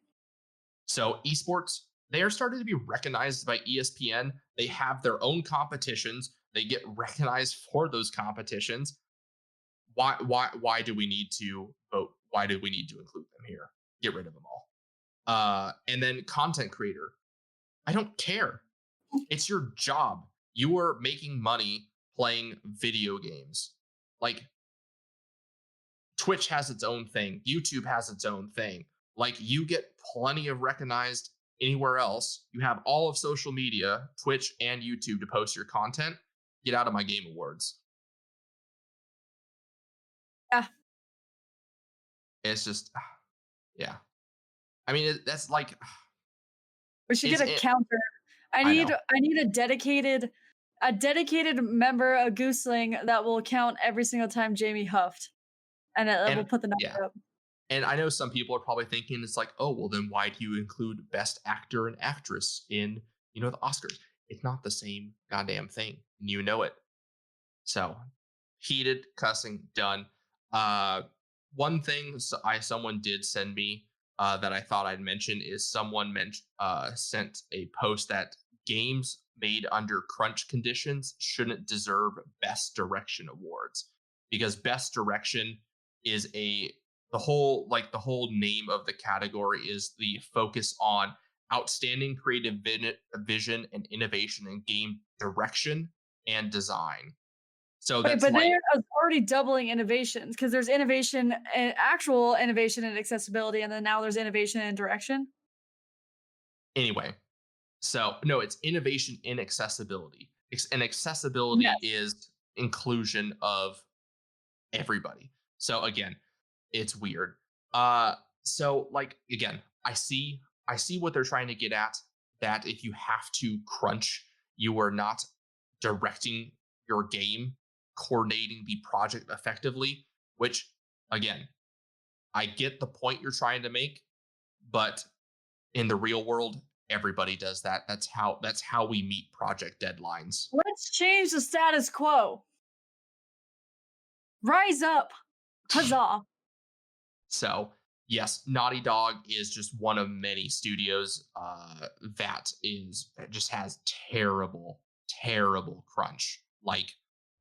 So esports, they are starting to be recognized by ESPN. They have their own competitions. They get recognized for those competitions. Why do we need to vote? Why do we need to include them here? Get rid of them all. And then content creator. I don't care. It's your job. You are making money playing video games. Like, Twitch has its own thing. YouTube has its own thing. Like, you get plenty of recognized anywhere else. You have all of social media, Twitch and YouTube, to post your content. Get out of my Game Awards. Yeah. It's just, yeah. I mean, that's like, we should get a counter. I need a dedicated A dedicated member, a gooseling that will count every single time Jamie huffed, and it will put the number up. And I know some people are probably thinking it's like, oh, well, then why do you include Best Actor and Actress in, the Oscars? It's not the same goddamn thing. And you know it. So, heated, cussing, done. One thing someone did send me that I thought I'd mention is someone sent a post that games made under crunch conditions shouldn't deserve Best Direction awards, because Best Direction is the whole name of the category is the focus on outstanding creative vision and innovation in game direction and design. So that's but they're already doubling innovations, because there's innovation, actual innovation in accessibility, and then now there's innovation in direction. Anyway, so no, it's innovation in accessibility. And accessibility is inclusion of everybody. So again, it's weird. So like again, I see what they're trying to get at, that if you have to crunch, you are not directing your game, coordinating the project effectively, which again, I get the point you're trying to make, but in the real world, everybody does that. That's how we meet project deadlines. Let's change the status quo. Rise up. Huzzah. So yes, Naughty Dog is just one of many studios that just has terrible crunch, like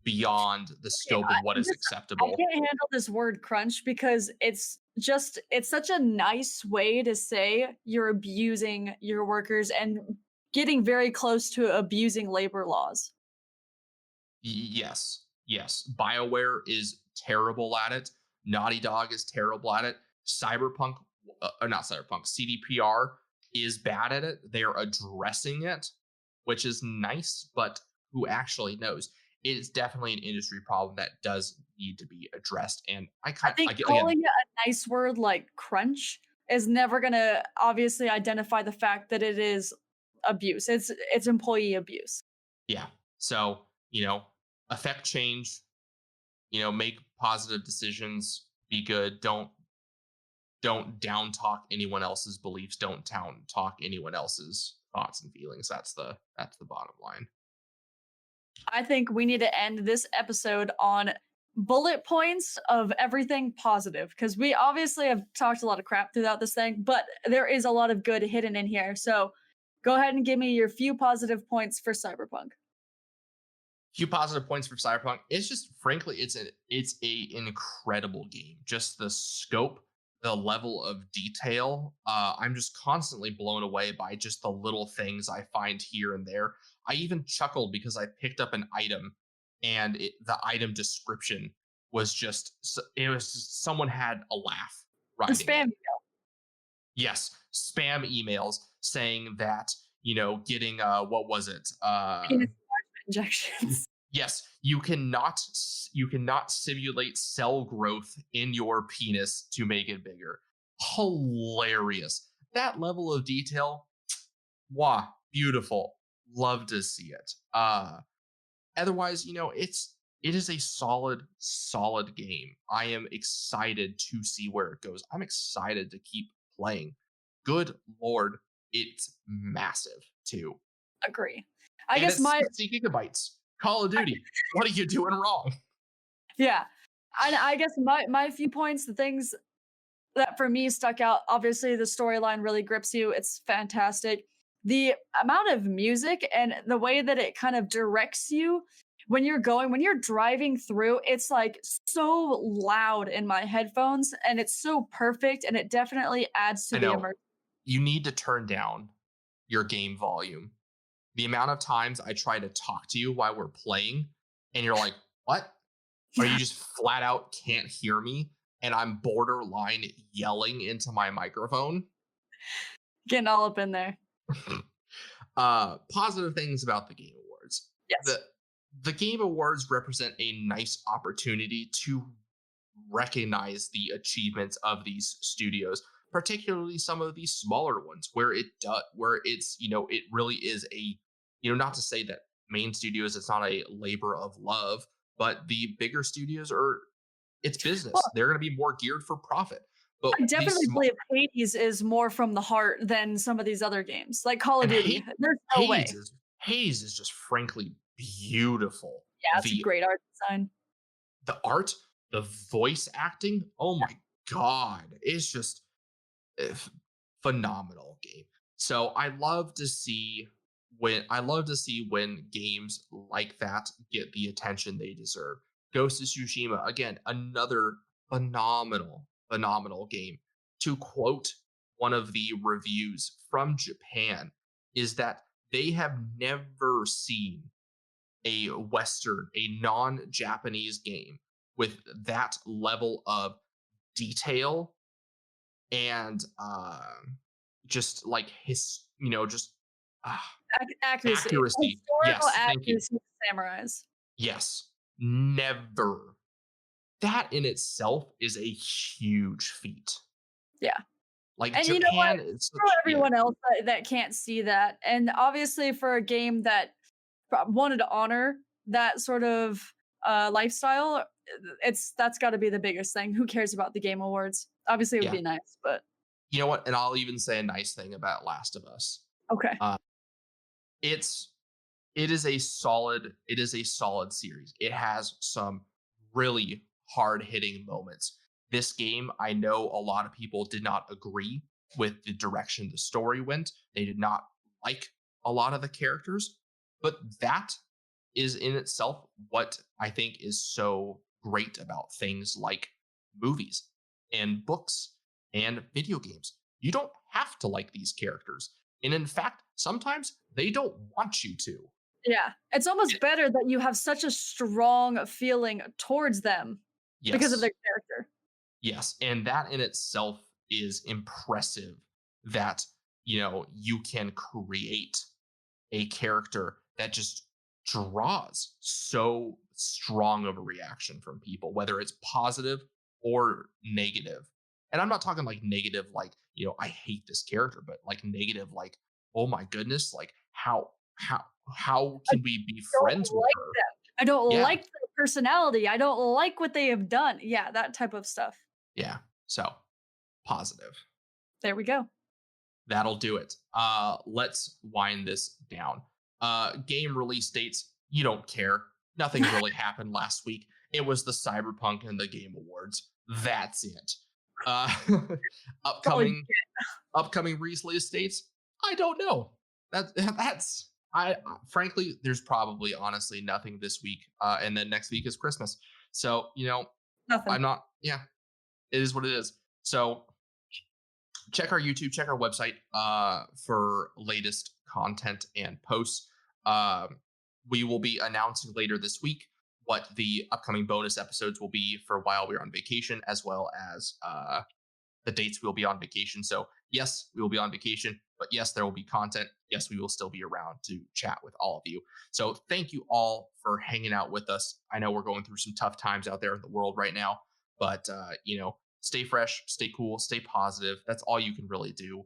beyond the scope of what is acceptable. I can't handle this word crunch, because it's such a nice way to say you're abusing your workers and getting very close to abusing labor laws. Yes. BioWare is terrible at it. Naughty Dog is terrible at it. Cyberpunk, not Cyberpunk, CDPR is bad at it. They're addressing it, which is nice, but who actually knows? It's definitely an industry problem that does need to be addressed. And I think calling it a nice word like crunch is never going to obviously identify the fact that it is abuse. It's employee abuse. Yeah. So, affect change, make positive decisions, be good. Don't down talk anyone else's beliefs. Don't down talk anyone else's thoughts and feelings. That's the bottom line. I think we need to end this episode on bullet points of everything positive, because we obviously have talked a lot of crap throughout this thing, but there is a lot of good hidden in here. So go ahead and give me your few positive points for Cyberpunk. Few positive points for Cyberpunk. It's just, frankly, it's a incredible game. Just the scope, the level of detail. I'm just constantly blown away by just the little things I find here and there. I even chuckled because I picked up an item, and the item description was just someone had a laugh. Right. Spam email. Yes, spam emails saying that, getting what was it? Injections. Yes, you cannot simulate cell growth in your penis to make it bigger. Hilarious. That level of detail, wow, beautiful. Love to see it. Otherwise, it is a solid game. I am excited to see where it goes. I'm excited to keep playing. Good Lord, it's massive too. Agree. I guess my 60 gigabytes. Call of Duty. What are you doing wrong? Yeah. And I guess my few points, the things that for me stuck out, obviously the storyline really grips you. It's fantastic. The amount of music and the way that it kind of directs you when you're driving through, it's like so loud in my headphones, and it's so perfect, and it definitely adds to the immersion. You need to turn down your game volume. The amount of times I try to talk to you while we're playing, and you're like, what? Or you just flat out can't hear me, and I'm borderline yelling into my microphone. Getting all up in there. Positive things about the Game Awards. Yes. The Game Awards represent a nice opportunity to recognize the achievements of these studios, particularly some of these smaller ones, where it's it really is a, not to say that main studios, it's not a labor of love, but the bigger studios it's business. Well, They're going to be more geared for profit. But I these definitely small believe Hades is more from the heart than some of these other games, like Call of and Duty. There's no way. Hades is just frankly beautiful. Yeah, it's a The great art design. the art, the voice acting, oh my god, it's just eh, phenomenal game. So I love to see when games like that get the attention they deserve. Ghost of Tsushima, again, another phenomenal game. To quote one of the reviews from Japan, is that they have never seen a non-Japanese game with that level of detail and just like just uh, Accuracy, accuracy. historical Yes, thank you. accuracy of samurais. Yes, never. That in itself is a huge feat. Yeah. Like And you know what? Japan is For such, yeah, everyone else that can't see that, and obviously for a game that wanted to honor that sort of lifestyle, that's got to be the biggest thing. Who cares about the Game Awards? Obviously, it would yeah. be nice, but You know what? And I'll even say a nice thing about Last of Us. okay. Uh, it's it is a solid series. It has some really hard hitting moments. This game, I know a lot of people did not agree with the direction the story went. They did not like a lot of the characters, but that is in itself what I think is so great about things like movies and books and video games. You don't have to like these characters. And in fact, sometimes they don't want you to. Yeah, it's almost better that you have such a strong feeling towards them because of Yes. their character. Yes. And that in itself is impressive that, you can create a character that just draws so strong of a reaction from people, whether it's positive or negative. And I'm not talking like negative, like, I hate this character, but like negative, like, oh my goodness, like how I can we be don't friends with like her? them. I don't Yeah. like their personality. I don't like what they have done. Yeah, that type of stuff. Yeah. So positive. There we go. That'll do it. Let's wind this down. Game release dates, you don't care. Nothing really happened last week. It was the Cyberpunk and the Game Awards. That's it. Uh, upcoming upcoming release dates, I don't know. That's I frankly, there's probably honestly nothing this week. And then next week is Christmas. So, Nothing. I'm not, yeah, it is what it is. So check our YouTube, check our website for latest content and posts. We will be announcing later this week what the upcoming bonus episodes will be for while we're on vacation, as well as the dates we'll be on vacation. So yes, we will be on vacation, but yes, there will be content. Yes, we will still be around to chat with all of you. So thank you all for hanging out with us. I know we're going through some tough times out there in the world right now, but stay fresh, stay cool, stay positive. That's all you can really do.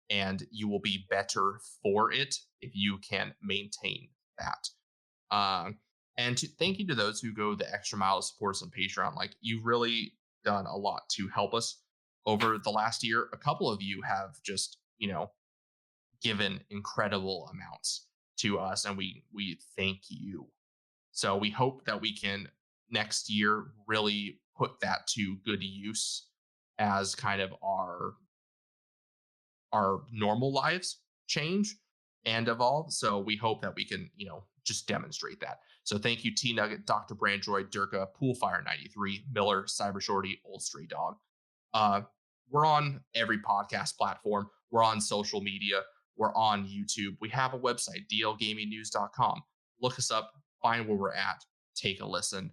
And you will be better for it if you can maintain that. And thank you to those who go the extra mile to support us on Patreon. Like, you've really done a lot to help us over the last year. A couple of you have just, given incredible amounts to us, and we thank you. So we hope that we can next year really put that to good use as kind of our normal lives change and evolve. So we hope that we can, just demonstrate that. So thank you, T Nugget, Dr. Brandroid, Durka, Poolfire 93, Miller, Cyber Shorty, Old Stray Dog. We're on every podcast platform. We're on social media. We're on YouTube. We have a website, dlgamingnews.com. Look us up, find where we're at, take a listen.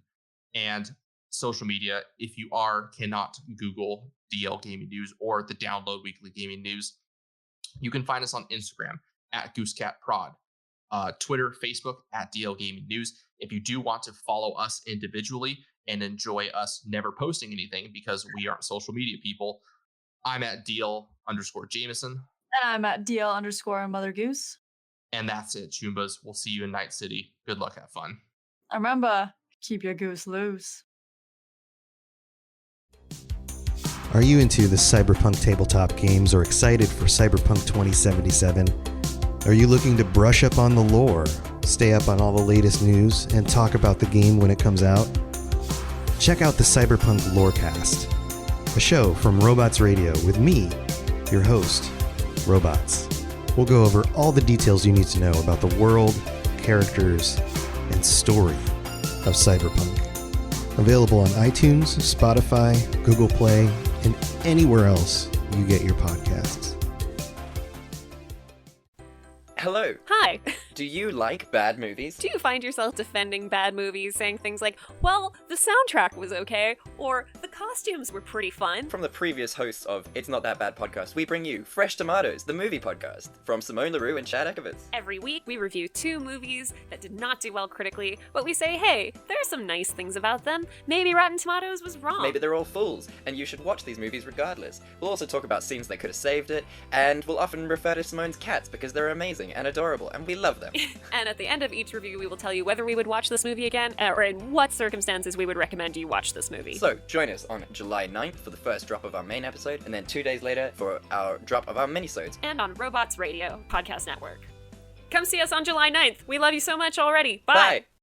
And social media, if you cannot Google DL Gaming News or the Download Weekly Gaming News, you can find us on Instagram at GooseCatProd, Twitter, Facebook at DL Gaming News. If you do want to follow us individually and enjoy us never posting anything because we aren't social media people, I'm at DL_Jameson. And I'm at DL_Mother Goose. And that's it, Chumbas. We'll see you in Night City. Good Good luck, have fun. And remember, keep your goose loose. Are you into the Cyberpunk tabletop games or excited for Cyberpunk 2077? Are you looking to brush up on the lore, stay up on all the latest news, and talk about the game when it comes out? Check out the Cyberpunk Lorecast, a show from Robots Radio with me, your host, Robots. We'll go over all the details you need to know about the world, characters, and story of Cyberpunk. Available on iTunes, Spotify, Google Play, and anywhere else you get your podcasts. Hello. Hi. Do you like bad movies? Do you find yourself defending bad movies, saying things like, well, the soundtrack was okay, or the costumes were pretty fun? From the previous hosts of It's Not That Bad podcast, we bring you Fresh Tomatoes, the movie podcast, from Simone LaRue and Chad Ekovitz. Every week, we review 2 movies that did not do well critically, but we say, hey, there are some nice things about them. Maybe Rotten Tomatoes was wrong. Maybe they're all fools, and you should watch these movies regardless. We'll also talk about scenes that could have saved it, and we'll often refer to Simone's cats because they're amazing and adorable, and we love them. And at the end of each review, we will tell you whether we would watch this movie again, or in what circumstances we would recommend you watch this movie. So, join us on July 9th for the first drop of our main episode, and then 2 days later for our drop of our minisodes. And on Robots Radio Podcast Network. Come see us on July 9th. We love you so much already. Bye! Bye.